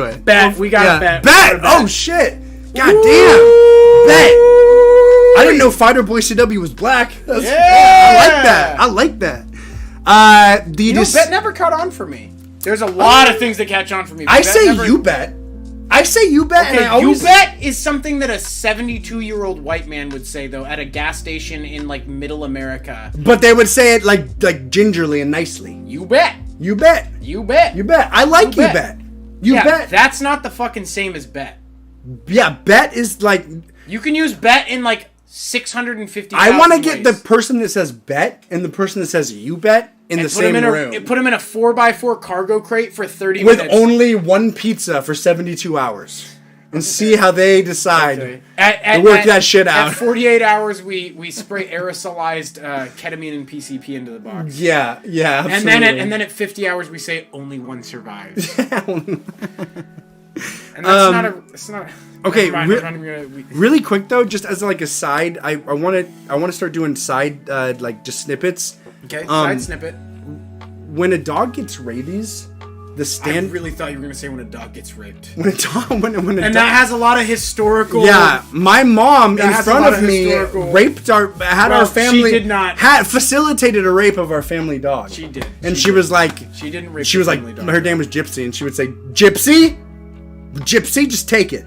it. Bet. We got a bet. Bet. Oh, shit. God damn. Bet. I didn't know Fighter Boy CW was black. I like that. Bet never caught on for me. There's a lot of things that catch on for me. I say you bet. Okay, you bet is something that a 72-year-old white man would say, though, at a gas station in, like, middle America. But they would say it, like gingerly and nicely. You bet. You bet. I like you bet. You bet. That's not the fucking same as bet. Yeah, bet is like... You can use bet in like 650,000 I want to get the person that says bet and the person that says you bet in the same room. Put them in a 4x4 cargo crate for 30 minutes. With only one pizza for 72 hours. And see how they decide to work that shit out. At 48 hours, we spray aerosolized ketamine and PCP into the box. Yeah, absolutely. And then at 50 hours, we say only one survives. And that's not. Okay, really quick though, just as like a side, I want to start doing side like just snippets. Okay, side snippet. When a dog gets rabies. I really thought you were going to say when a dog gets raped. That has a lot of historical... Yeah, my mom in front of me raped our family... She did not. Facilitated a rape of our family dog. She did. And she was like... She didn't rape She was like, dog. Her name was Gypsy, and she would say, Gypsy, just take it.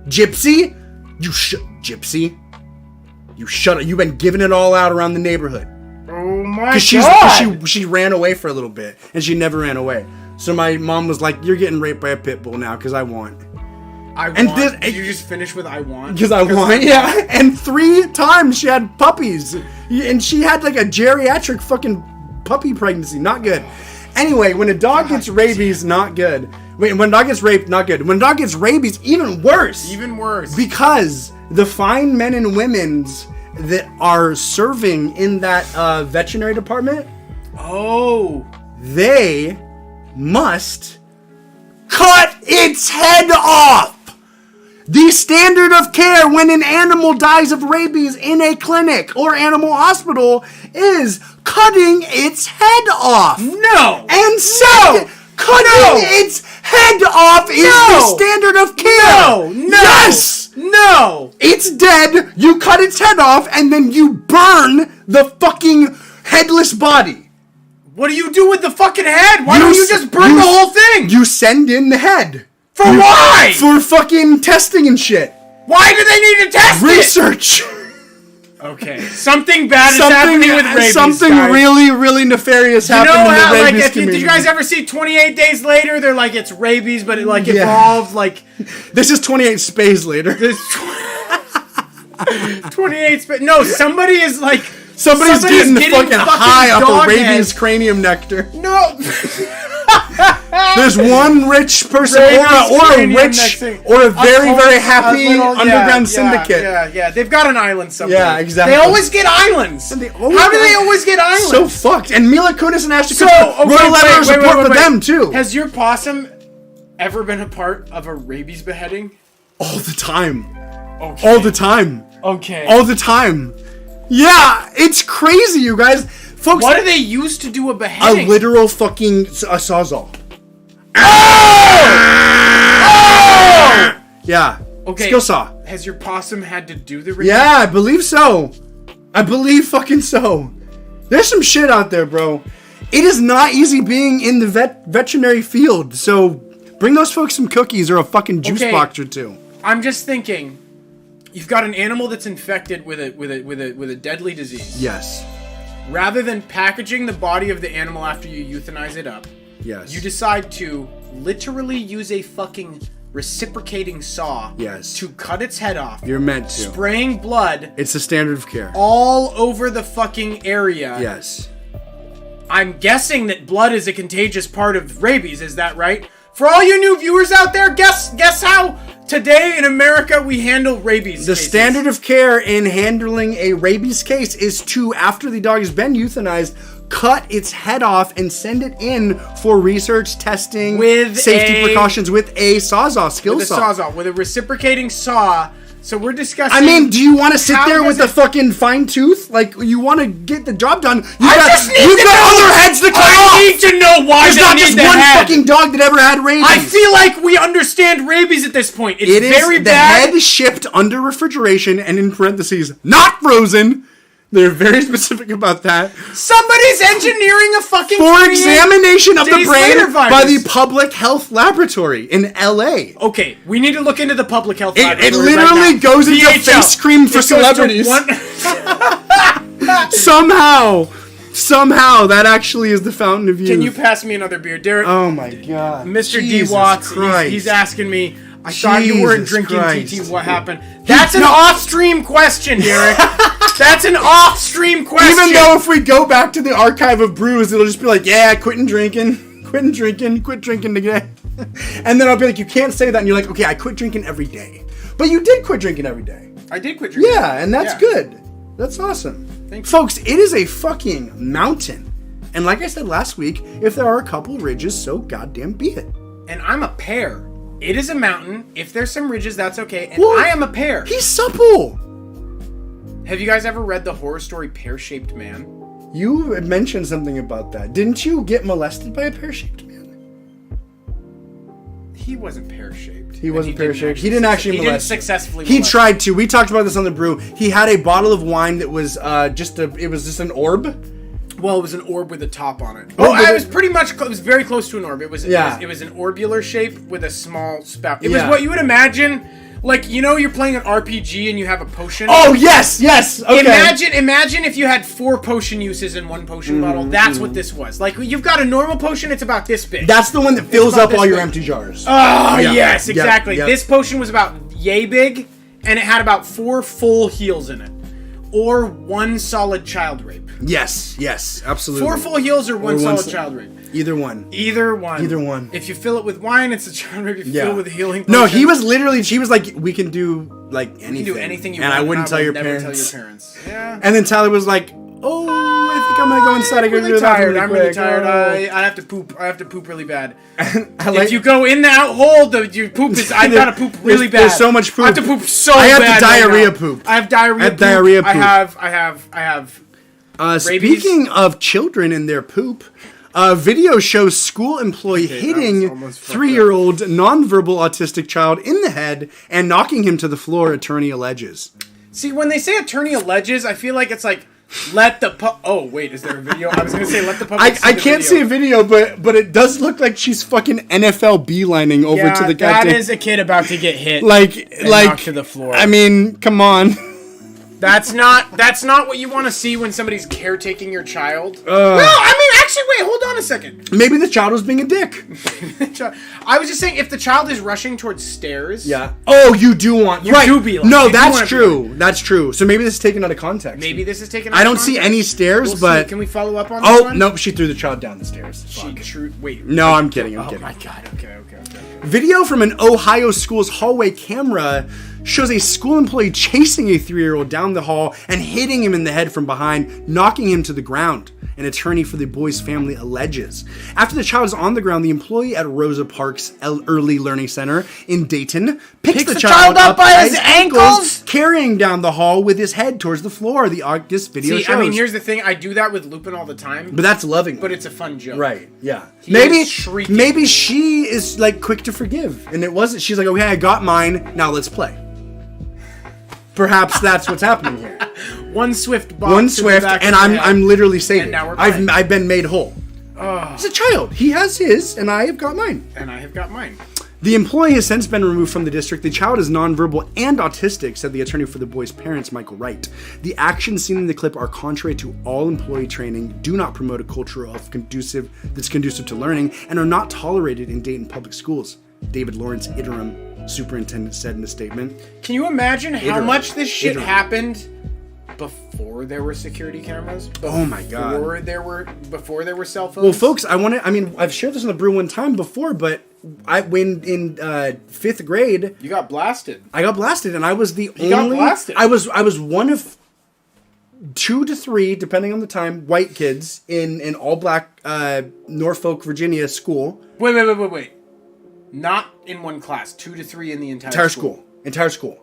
Gypsy, Gypsy, you shut up. You've been giving it all out around the neighborhood. Oh my God. She ran away for a little bit, and she never ran away. So my mom was like, "You're getting raped by a pit bull now because I want." Did you just finish with "I want"? Because I want, yeah. And 3 times she had puppies, and she had like a geriatric fucking puppy pregnancy. Not good. Anyway, when a dog gets rabies, not good. Wait, when a dog gets raped, not good. When a dog gets rabies, even worse. Even worse. Because the fine men and women's that are serving in that veterinary department, they must cut its head off. The standard of care when an animal dies of rabies in a clinic or animal hospital is cutting its head off. No. And so cutting its head off is the standard of care. No. Yes. No. It's dead. You cut its head off and then you burn the fucking headless body. What do you do with the fucking head? Why don't you just burn the whole thing? You send in the head. For why? For fucking testing and shit. Why do they need to test Research. Okay. Something bad is happening with rabies, Something guys. really, really nefarious happened in the rabies community. Did you guys ever see 28 Days Later? They're like, it's rabies, but it like evolved like... This is 28 Spays Later. This 28 Spays... No, somebody is like... Somebody's getting the fucking high off of rabies head. cranium nectar. No. There's one rich person, or a very, very happy underground syndicate. Yeah. They've got an island somewhere. Yeah, exactly. They always get islands. How do they always get islands? So fucked. And Mila Kunis and Ashton Kutcher wrote a letter of support for them, too. Has your possum ever been a part of a rabies beheading? All the time. Okay. All the time. Okay. All the time. Yeah, it's crazy, you guys. Folks, what do they use to do a beheading? A literal fucking sawzall. Oh! Yeah. Okay. Skill saw. Has your possum had to do the rabies? Yeah, I believe so. I believe fucking so. There's some shit out there, bro. It is not easy being in the veterinary field, so bring those folks some cookies or a fucking juice box or two. I'm just thinking, you've got an animal that's infected with a deadly disease. Yes. Rather than packaging the body of the animal after you euthanize it up, yes, you decide to literally use a fucking reciprocating saw to cut its head off. You're meant to. Spraying blood. It's the standard of care. All over the fucking area. Yes. I'm guessing that blood is a contagious part of rabies, is that right? For all you new viewers out there, guess how today in America we handle rabies The cases. standard of care in handling a rabies case is to, after the dog has been euthanized, cut its head off and send it in for research, testing, with safety precautions with a sawzall, sawzall, with a reciprocating saw. So we're discussing. I mean, do you want to sit there with the fucking fine tooth? Like, you want to get the job done? You've got other heads to cut off. I need to know why there's not just one fucking dog that ever had rabies. I feel like we understand rabies at this point. It's very bad. The head shipped under refrigeration and in parentheses, not frozen. They're very specific about that. Somebody's engineering a fucking for examination of the brain by the virus. Public Health Laboratory in LA. Okay, we need to look into the Public Health Laboratory. It literally goes into face cream for celebrities. Somehow that actually is the fountain of youth. Can you pass me another beer, Derek? Oh my god. Mr. D. Watts, he's asking me, I thought you weren't drinking TT, what happened? That's an off-stream question, Derek. That's an off-stream question. Even though if we go back to the archive of brews, it'll just be like, yeah, quit drinking today. And then I'll be like, you can't say that. And you're like, okay, I quit drinking every day. But you did quit drinking every day. I did quit drinking. Yeah, and that's good. That's awesome. Thank you. Folks, it is a fucking mountain. And like I said last week, if there are a couple ridges, so goddamn be it. And I'm a pear. It is a mountain. If there's some ridges, that's okay. And I am a pear. He's supple. Have you guys ever read the horror story Pear-Shaped Man? You mentioned something about that. Didn't you get molested by a pear-shaped man? He wasn't pear-shaped. He wasn't pear-shaped. He didn't actually molest. He didn't successfully molest. He tried to. We talked about this on the brew. He had a bottle of wine that was just an orb. Well, it was an orb with a top on it. Oh, it was pretty much. It was very close to an orb. It was an orbular shape with a small spout. It was what you would imagine. Like, you know, you're playing an RPG and you have a potion. Oh, yes. Okay. Imagine if you had 4 potion uses in one potion bottle. That's what this was. Like, you've got a normal potion, it's about this big. That's the one that fills up all your empty jars. Oh, yes, exactly. This potion was about yay big, and it had about 4 full heals in it. Or 1 solid child rape. Yes, absolutely. 4 full heals or 1 solid child rape. Either one. If you fill it with wine, it's a child rape. If you fill it with a healing potion. No, she was like, we can do like anything. You can do anything you want. And I wouldn't tell your never parents. Tell your parents. Yeah. And then Tyler was like, oh, I think I'm going to go inside. I'm really tired. I have to poop. I have to poop really bad. If you go in that hole, your poop is... I've got to poop really bad. There's so much poop. I have to poop so bad. I have diarrhea poop. I have diarrhea poop. I have rabies. Speaking of children and their poop... A video shows school employee hitting 3-year-old nonverbal autistic child in the head and knocking him to the floor, attorney alleges. See, when they say attorney alleges, I feel like it's like Oh, wait, is there a video? I was going to say, let the public see I the can't video. see a video, but it does look like she's fucking NFL beelining over to the that goddamn... is a kid about to get hit. like knocked to the floor. I mean, come on. That's not what you want to see when somebody's caretaking your child. No, I mean, actually, wait, hold on a second. Maybe the child was being a dick. I was just saying, if the child is rushing towards stairs... Yeah. Oh, you do want... You right. do be like... No, you do that's wanna be true. like- That's true. So maybe this is taken out of context. Maybe this is taken out I of don't see context. any stairs, We'll but... see. Can we follow up on this Oh, one? nope, she threw the child down the stairs. Wait. No, I'm kidding. I'm Oh kidding. my god. Okay. Video from an Ohio school's hallway camera shows a school employee chasing a 3-year-old down the hall and hitting him in the head from behind, knocking him to the ground. An attorney for the boy's family alleges. After the child is on the ground, the employee at Rosa Parks Early Learning Center in Dayton picks the child up by his ankles, carrying down the hall with his head towards the floor. This video shows. I mean, here's the thing. I do that with Lupin all the time. But that's loving. But it's a fun joke. Right, yeah. He is shrieking. Maybe she is, like, quick to forgive. And it wasn't. She's like, okay, I got mine. Now let's play. Perhaps that's what's happening here. One swift bop. One swift, and I'm literally saving. And now we're playing. I've been made whole. He's a child. He has his, and I have got mine. And I have got mine. The employee has since been removed from the district. The child is nonverbal and autistic, said the attorney for the boy's parents, Michael Wright. The actions seen in the clip are contrary to all employee training, do not promote a culture that's conducive to learning, and are not tolerated in Dayton public schools. David Lawrence, interim superintendent, said in a statement. Can you imagine how much this shit happened before there were security cameras? Oh my god! Before there were cell phones. Well, folks, I've shared this on the Brew one time before, but when in 5th grade, you got blasted. I got blasted, and I was the only. Got blasted. I was one of 2 to 3, depending on the time, white kids in all black Norfolk, Virginia school. Wait. Not in one class. 2 to 3 in the entire school. Entire school.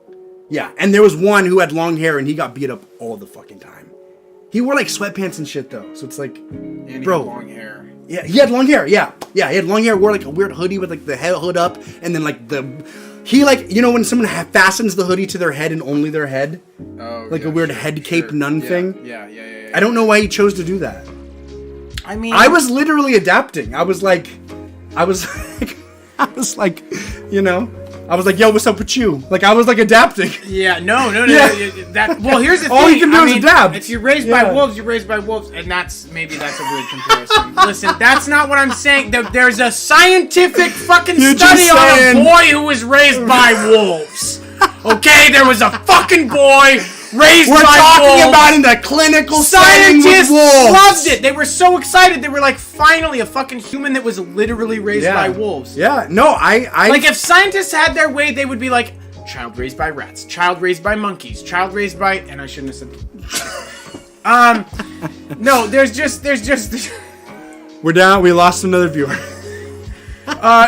Yeah, and there was one who had long hair, and he got beat up all the fucking time. He wore like sweatpants and shit though, so it's like, and he bro, had long hair. Yeah, he had long hair. Yeah, he had long hair. Wore like a weird hoodie with like the hood up, and then like when someone fastens the hoodie to their head and only their head, like a weird head cape nun thing. Yeah. I don't know why he chose to do that. I mean, I was literally adapting. I was like, yo, what's up with you? Like, I was like adapting. Yeah, no. Yeah. Well, here's the thing. All you can do is adapt. If you're raised by wolves, you're raised by wolves, and that's a weird comparison. Listen, that's not what I'm saying. There's a scientific fucking study on a boy who was raised by wolves. Okay, there was a fucking boy raised by wolves. We're talking about in the clinical setting with wolves. Scientists loved it. They were so excited. They were like, finally, a fucking human that was literally raised by wolves. Yeah, no, I like, if scientists had their way, they would be like, child raised by rats, child raised by monkeys, child raised by... And I shouldn't have said... No, there's just... We're down. We lost another viewer.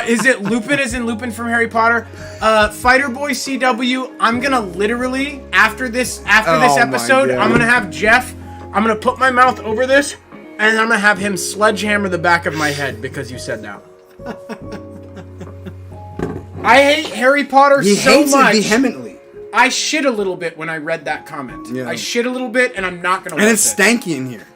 Is it Lupin as in Lupin from Harry Potter? Fighter Boy CW, I'm gonna literally, after this episode, I'm gonna have Jeff, I'm gonna put my mouth over this, and I'm gonna have him sledgehammer the back of my head because you said that. I hate Harry Potter so much. He hates it vehemently. I shit a little bit when I read that comment. Yeah. I shit a little bit, and I'm not gonna And watch it's it. stanky in here.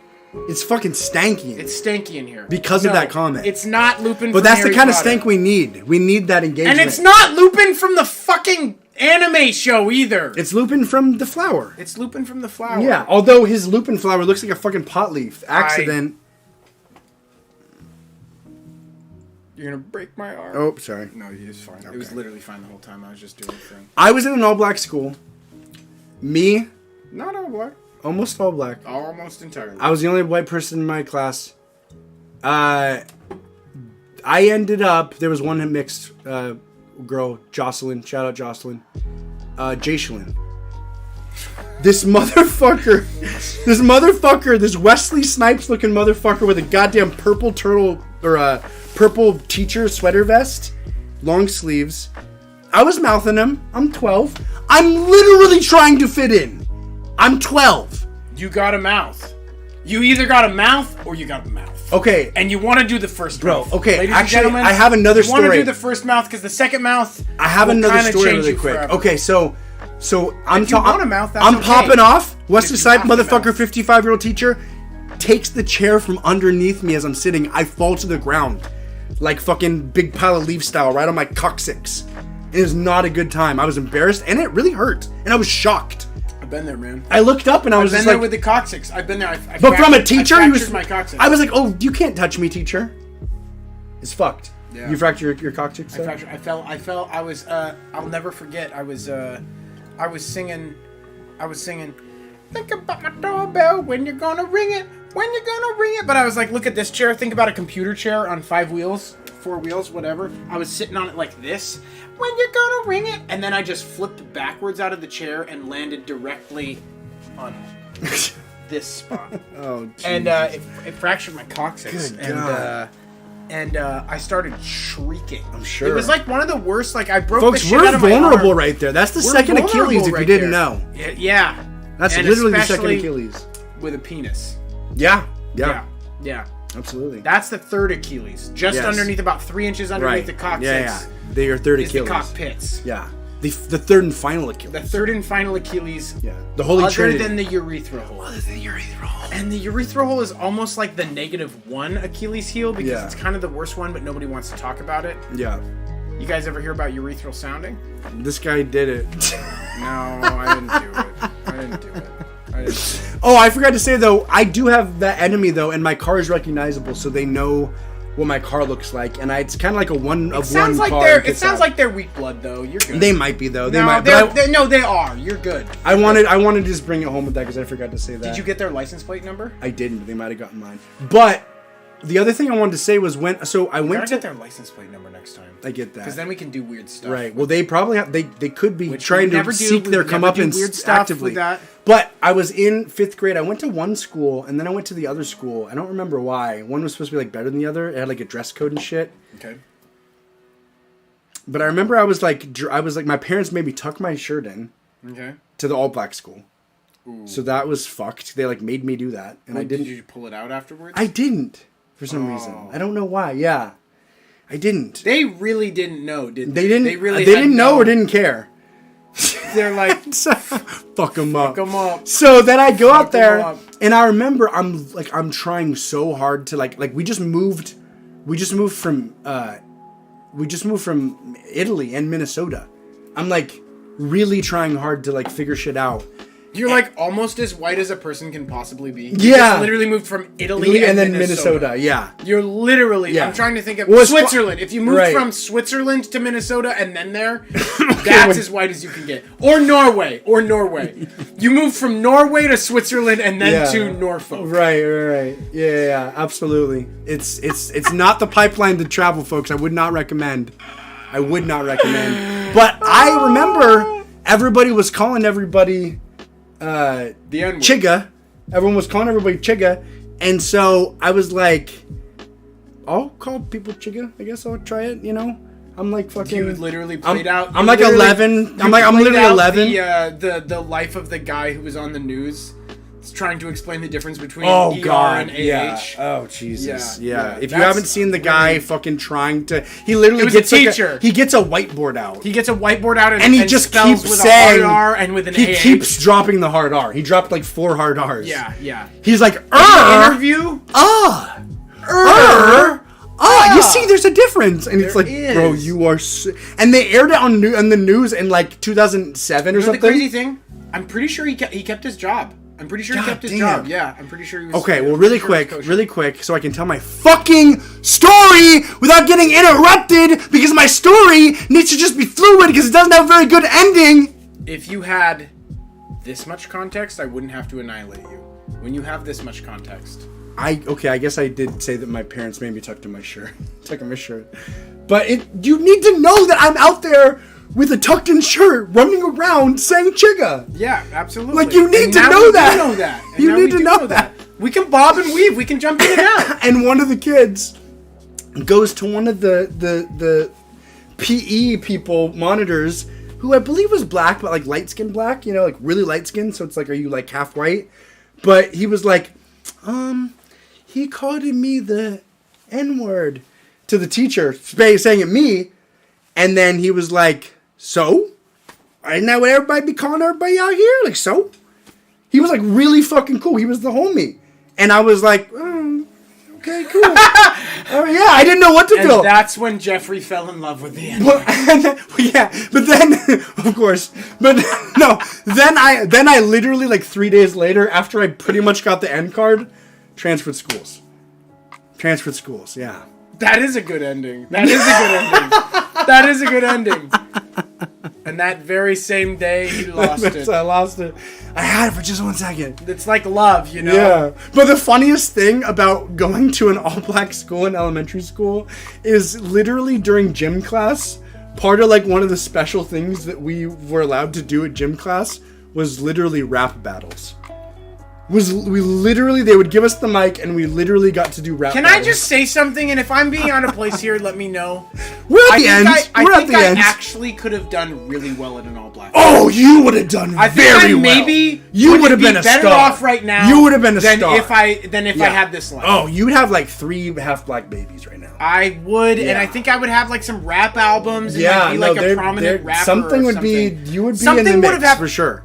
It's fucking stanky. It's stanky in here. Because of that comment. It's not Lupin but from that's Harry the kind of Potter. stank we need. We need that engagement. And it's not Lupin from the fucking anime show either. It's Lupin from The Flower. It's Lupin from The Flower. Yeah, although his Lupin flower looks like a fucking pot leaf. Accident. You're gonna break my arm. Oh, sorry. No, he was fine. Okay. It was literally fine the whole time. I was just doing a thing. I was in an all-black school. Me, Not all black. almost all black. Almost entirely. I was the only white person in my class. I ended up... There was one mixed girl, Jocelyn. Shout out Jocelyn. Jayshlyn. This motherfucker, this Wesley Snipes looking motherfucker with a goddamn purple turtle or a purple teacher sweater vest, long sleeves. I was mouthing him. I'm 12. I'm literally trying to fit in. I'm 12. You got a mouth. You either got a mouth or you got a mouth. Okay. And you want to do the first mouth. Okay, Ladies actually, and gentlemen, I have another you want to story. do the first mouth because the second mouth I have will another kinda story change really you quick. forever. Okay, so So I'm If you want a mouth, that's I'm okay. popping off. Wesley If you Snipe, have to motherfucker, mouth. 55-year-old teacher, takes the chair from underneath me as I'm sitting. I fall to the ground. Like fucking big pile of leaf style right on my coccyx. It was not a good time. I was embarrassed and it really hurt. And I was shocked. I've been there, man. I looked up and I was I've been just there like... with the coccyx. I've been there. I But from a fractured- teacher, I he was... fractured my coccyx. I was like, oh, you can't touch me, teacher. It's fucked. Yeah. You fractured your coccyx? I fractured. I fell. I was. I'll never forget. I was singing. Think about my doorbell when you're gonna ring it. When you're gonna ring it. But I was like, look at this chair. Think about a computer chair on 4 wheels, whatever. I was sitting on it like this. When you're gonna ring it, and then I just flipped backwards out of the chair and landed directly on this spot. Oh, Jesus. And it fractured my coccyx. Good God. And I started shrieking. I'm sure. It was like one of the worst. Like I broke Folks, the shit we're out of my vulnerable arm. right there. That's the We're second vulnerable Achilles, if you right didn't there. know. Yeah. That's And literally the second especially Achilles. with a penis. Yeah. Yeah. Absolutely. That's the third Achilles. Just Yes. underneath, about 3 inches underneath Right. the coccyx. Yeah. They're your third Is the Achilles. cockpits. Yeah. The third and final Achilles. The third and final Achilles. Yeah. The Holy Other Trinity. than the urethra hole. Other than the urethra hole. And the urethra hole is almost like the -1 Achilles heel because Yeah. it's kind of the worst one, but nobody wants to talk about it. Yeah. You guys ever hear about urethral sounding? This guy did it. No, I didn't do it. I didn't do it. Oh, I forgot to say, though, I do have that enemy, though, and my car is recognizable, so they know what my car looks like. And it's kind of like a one of one car. It sounds like they're weak blood, though. You're good. They might be, though. They No, might. they are. You're good. I wanted to just bring it home with that because I forgot to say that. Did you get their license plate number? I didn't, but they might have gotten mine. But the other thing I wanted to say was I went Gotta to... get their license plate number next time. I get that. Because then we can do weird stuff. Right. Well, they probably have. They could be Which trying we never to do. seek We their never comeuppance do weird stuff actively. with that. But I was in 5th grade. I went to one school and then I went to the other school. I don't remember why. One was supposed to be like better than the other. It had like a dress code and shit. Okay. But I remember I was like, my parents made me tuck my shirt in Okay. to the all black school. Ooh. So that was fucked. They like made me do that, and I didn't. Did you pull it out afterwards? I didn't for some reason. I don't know why. Yeah, I didn't. They really didn't know, did they? They didn't. They really They had didn't know no- or didn't care. They're like, Fuck them up. come up. So then I go out 'em there, up. and I remember I'm trying so hard to like we just moved from Italy and Minnesota. I'm like really trying hard to like figure shit out. You're like almost as white as a person can possibly be. You Yeah. just literally moved from Italy and then Minnesota. Yeah. You're literally. Yeah. I'm trying to think of Well, it's Switzerland. If you moved right. from Switzerland to Minnesota and then there, that's as white as you can get. Or Norway. You moved from Norway to Switzerland and then Yeah. to Norfolk. Right. Yeah, absolutely. It's not the pipeline to travel, folks. I would not recommend. But I remember everybody was calling everybody The N-word. Chigga. Everyone was calling everybody Chigga. And so I was like, I'll call people Chigga. I guess I'll try it, you know? I'm like fucking... You literally played out. I'm like 11. I'm literally 11. The life of the guy who was on the news, trying to explain the difference between Oh ER God! and AH. Yeah. Oh Jesus! Yeah. If you That's haven't seen the guy really- fucking trying to, he literally It was gets a like teacher. he gets a whiteboard out. He gets a whiteboard out and he just spells keeps with saying a hard R and with an he AH. keeps dropping the hard R. He dropped like 4 hard R's. Yeah. He's like Interview. You see, there's a difference, and it's There like, is. bro, you are. And they aired it on the news in like 2007 or You know something. the crazy thing? I'm pretty sure he kept his job. I'm pretty sure he God kept his damn. job. Yeah, I'm pretty sure he was. Okay, well, I'm really pretty sure he was quick, kosher. so I can tell my fucking story without getting interrupted because my story needs to just be fluid because it doesn't have a very good ending. If you had this much context, I wouldn't have to annihilate you. When you have this much context. I guess I did say that my parents made me tuck in my shirt. But you need to know that I'm out there with a tucked in shirt running around saying Chigga. Yeah, absolutely. Like, you need And to now know we do that. know that. And You now need we to do know that. We can bob and weave. We can jump in and out. And one of the kids goes to one of the PE people monitors who I believe was black, but like light skin black, like really light skin. So it's like, are you like half white? But he was like, he called me the N-word to the teacher, saying it me. And then he was like, so? Isn't that what everybody be calling everybody out here? Like, so? He was like really fucking cool. He was the homie. And I was like, okay, cool. Yeah, I didn't know what to feel. That's when Jeffrey fell in love with the end. But then, of course, but no, then I literally like 3 days later, after I pretty much got the end card, transferred schools. Yeah. That is a good ending. That is a good ending. And that very same day, he lost it. I lost it. I had it for just 1 second. It's like love, you know? Yeah. But the funniest thing about going to an all-black school in elementary school is literally during gym class, part of like one of the special things that we were allowed to do at gym class was literally rap battles. They would give us the mic and we literally got to do rap battles. Can I just say something? And if I'm being out of place here, let me know. We're at the end. I think I actually could have done really well at an all-black. Oh, you would have done very well. Maybe you would have been a better star. Off right now. You would have been a star. If I had this line. Oh, you'd have like 3 half-black babies right now. I would, and I think I would have like some rap albums. And be like a prominent rapper. Something would be. You would be in the mix for sure.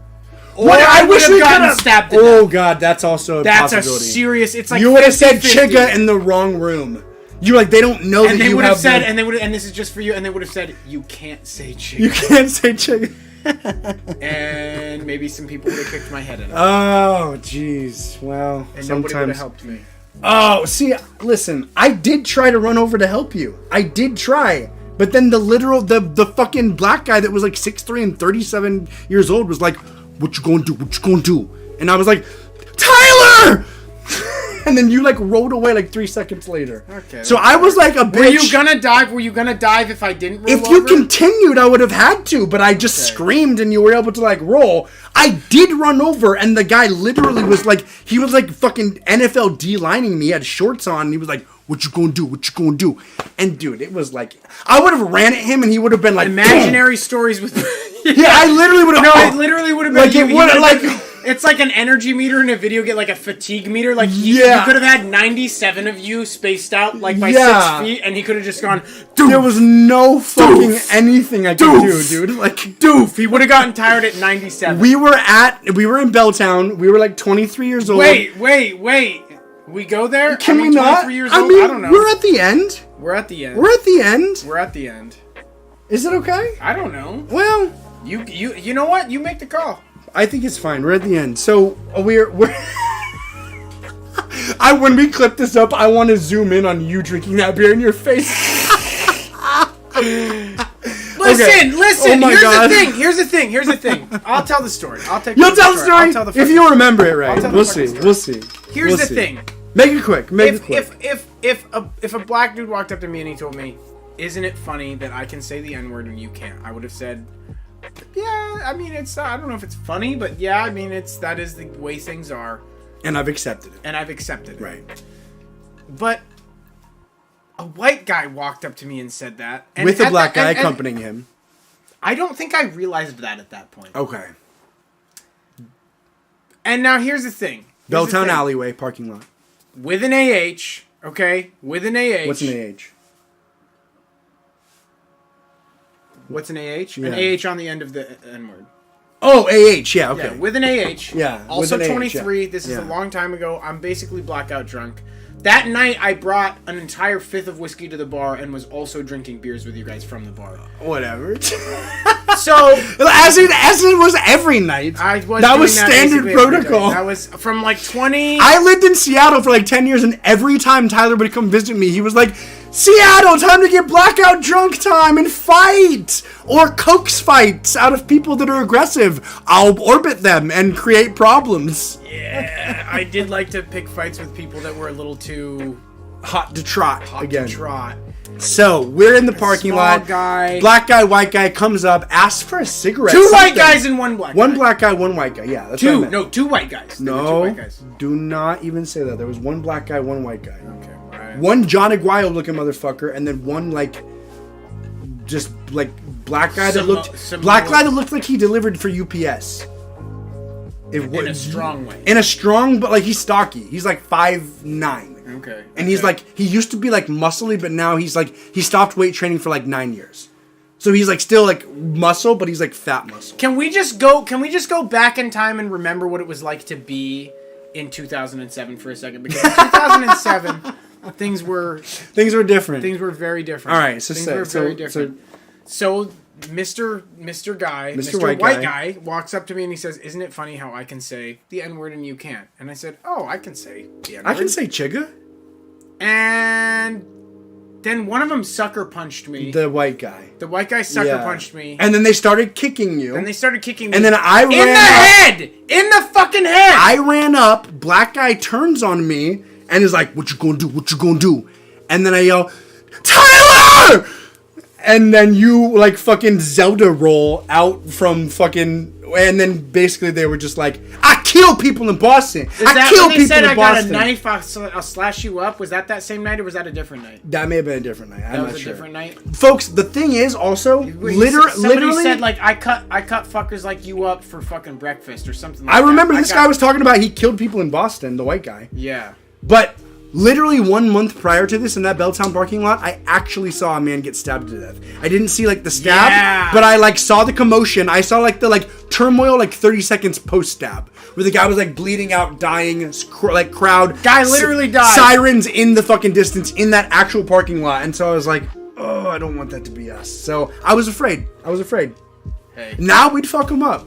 Or I wish we gotten stabbed to death. Oh god, that's also a possibility. That's a serious. It's like you would have said Chigga in the wrong room. You like they don't know that you have said, and this is just for you, and they would have said you can't say Chigga. You can't say Chigga. And maybe some people would have kicked my head in. Oh jeez, well, and sometimes nobody would have helped me. Oh, see, listen, I did try to run over to help you. I did try. But then the fucking black guy that was like 6'3" and 37 years old was like, what you gonna do? What you gonna do? And I was like, Tyler! And then you like rolled away like 3 seconds later. Okay. So I was like a bitch. Were you gonna dive? Were you gonna dive if I didn't roll If you continued, I would have had to, but I just screamed and you were able to like roll. I did run over and the guy literally was like, he was like fucking NFL D-lining me. He had shorts on and he was like, what you gonna do? What you gonna do? And dude, it was like, I would have ran at him and he would have been like, imaginary stories with. Yeah, I literally would have. No, it literally would have been like it's like an energy meter in a video game, like a fatigue meter. Like you could have had 97 of you spaced out like by 6 feet, and he could have just gone. Doof, there was no fucking anything I could do, dude. Like doof. He would have gotten tired at 97. We were in Belltown. We were like 23 years old. Wait. We go there? Can we not? 23 years I old? mean, I don't know. We're at the end. We're at the end. We're at the end. Is it okay? I don't know. Well, you know what? You make the call. I think it's fine. We're at the end. So we're when we clip this up, I want to zoom in on you drinking that beer in your face. Listen. Oh Here's the thing. I'll tell the story. You'll tell the story if you remember it right. We'll see. Here's the thing. Make it quick. If a black dude walked up to me and he told me, "Isn't it funny that I can say the N-word and you can't?" I would have said, "Yeah, I mean, it's I don't know if it's funny, but yeah, I mean, that is the way things are." And I've accepted it. Right. But a white guy walked up to me and said that. And with a black guy accompanying him. I don't think I realized that at that point. Okay. And now here's the thing. Belltown alleyway, parking lot. With an AH, okay? With an AH. What's an AH? What's an AH? Yeah. An AH on the end of the N-word. Oh, AH, yeah, okay. Yeah, with an AH. Yeah, also with an 23. AH, This is a long time ago. I'm basically blackout drunk. That night, I brought an entire fifth of whiskey to the bar and was also drinking beers with you guys from the bar. Whatever. So, as it was every night. That was standard protocol. That was from like 20. I lived in Seattle for like 10 years, and every time Tyler would come visit me, he was like, Seattle, time to get blackout drunk time and fight! Or coax fights out of people that are aggressive. I'll orbit them and create problems. Yeah, I did like to pick fights with people that were a little too... hot to trot. So, we're in the parking lot. Guy. Black guy, white guy comes up, asks for a cigarette. Two white guys and one black guy. One black guy, one white guy. Yeah, that's two. what I meant. No, two white guys. No, two white guys. Do not even say that. There was one black guy, one white guy. Okay, right. One John Aguayo looking motherfucker, and then one like, just like black guy that looked like he delivered for UPS. In a strong way. In a strong, but like he's stocky. He's like 5'9". Okay. And he's like, he used to be like muscly, but now he's like, he stopped weight training for like 9 years. So he's like still like muscle, but he's like fat muscle. Can we just go back in time and remember what it was like to be in 2007 for a second? Because in 2007, things were different. Things were very different. All right, so things were very different. So Mr. White Guy walks up to me and he says, "Isn't it funny how I can say the N-word and you can't?" And I said, "Oh, I can say the N-word. I can say chigga." And then one of them sucker punched me. The white guy. The white guy sucker punched me. And then they started kicking you. And they started kicking me. And then I ran in the head! In the fucking head! I ran up. Black guy turns on me and is like, "What you gonna do? What you gonna do?" And then I yell, "Tyler!" And then you like fucking Zelda roll out from fucking. And then basically they were just like, "I kill people in Boston. I kill people in Boston." I got a knife, I'll slash you up. Was that same night or was that a different night? That may have been a different night. I'm not sure. That was a different night? Folks, the thing is also, literally said like, I cut fuckers like you up for fucking breakfast or something like that. I remember this guy was talking about he killed people in Boston, the white guy. Yeah. But literally 1 month prior to this in that Belltown parking lot, I actually saw a man get stabbed to death. I didn't see like the stab, but I like saw the commotion. I saw like the turmoil like 30 seconds post stab where the guy was like bleeding out, dying, like crowd. Guy literally died. Sirens in the fucking distance in that actual parking lot. And so I was like, oh, I don't want that to be us. So I was afraid. Hey. Now we'd fuck him up.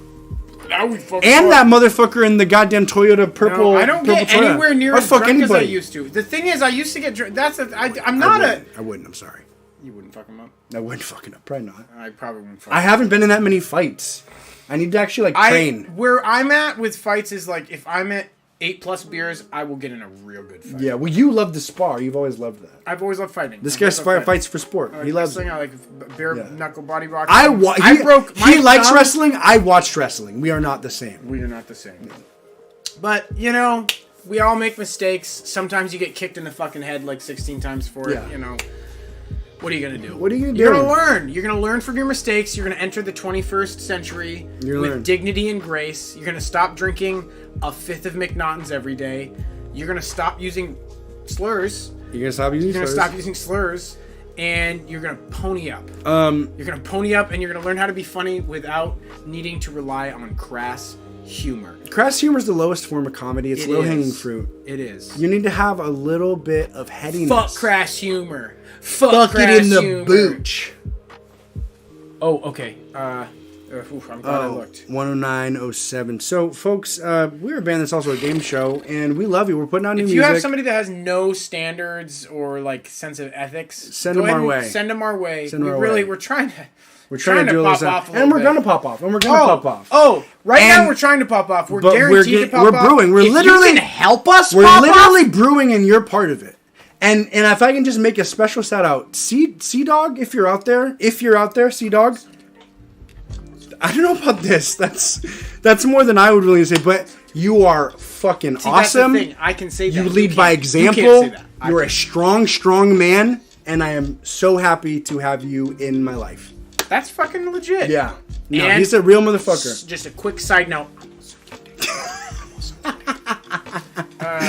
That motherfucker in the goddamn Toyota purple. No, I don't get Toyota. anywhere near as drunk as I used to. The thing is, I used to get drunk. I wouldn't. I'm sorry. You wouldn't fuck him up? I wouldn't fuck him up. Probably not. I probably wouldn't fuck him up. I haven't been in that many fights. I need to actually train. Where I'm at with fights is like if I'm at 8+ beers, I will get in a real good fight. Yeah, well, you love to spar. You've always loved that. I've always loved fighting. This guy fights for sport. He loves it. I like bare knuckle body boxing. He likes wrestling. I watched wrestling. We are not the same. We are not the same. But, we all make mistakes. Sometimes you get kicked in the fucking head like 16 times for it, What are you going to do? What are you going to do? You're going to learn. You're going to learn from your mistakes. You're going to enter the 21st century with dignity and grace. You're going to stop drinking a fifth of McNaughtons every day. You're going to stop using slurs. You're going to stop using slurs. And you're going to pony up. You're going to pony up and you're going to learn how to be funny without needing to rely on crass humor. Crass humor is the lowest form of comedy. It's low-hanging fruit. It is. You need to have a little bit of headiness. Fuck crass humor. Fuck it in the booch. Oh, okay. I'm glad I looked. 10907. So, folks, we're a band that's also a game show, and we love you. We're putting out new music. If you have somebody that has no standards or like sense of ethics, send them our way. Send them our way. We're trying to. We're trying to pop off and we're going to pop off. Now we're trying to pop off. We're guaranteed to pop off. We're brewing. If you can help us We're literally brewing and you're part of it. And if I can just make a special shout out, Sea-Dog, if you're out there, Sea-Dog. I don't know about this. That's more than I would really say, but you are fucking awesome. That's the thing. I can say that. You lead by example. You can't say that. You're a strong man, and I am so happy to have you in my life. That's fucking legit. Yeah. No, he's a real motherfucker. Just a quick side note.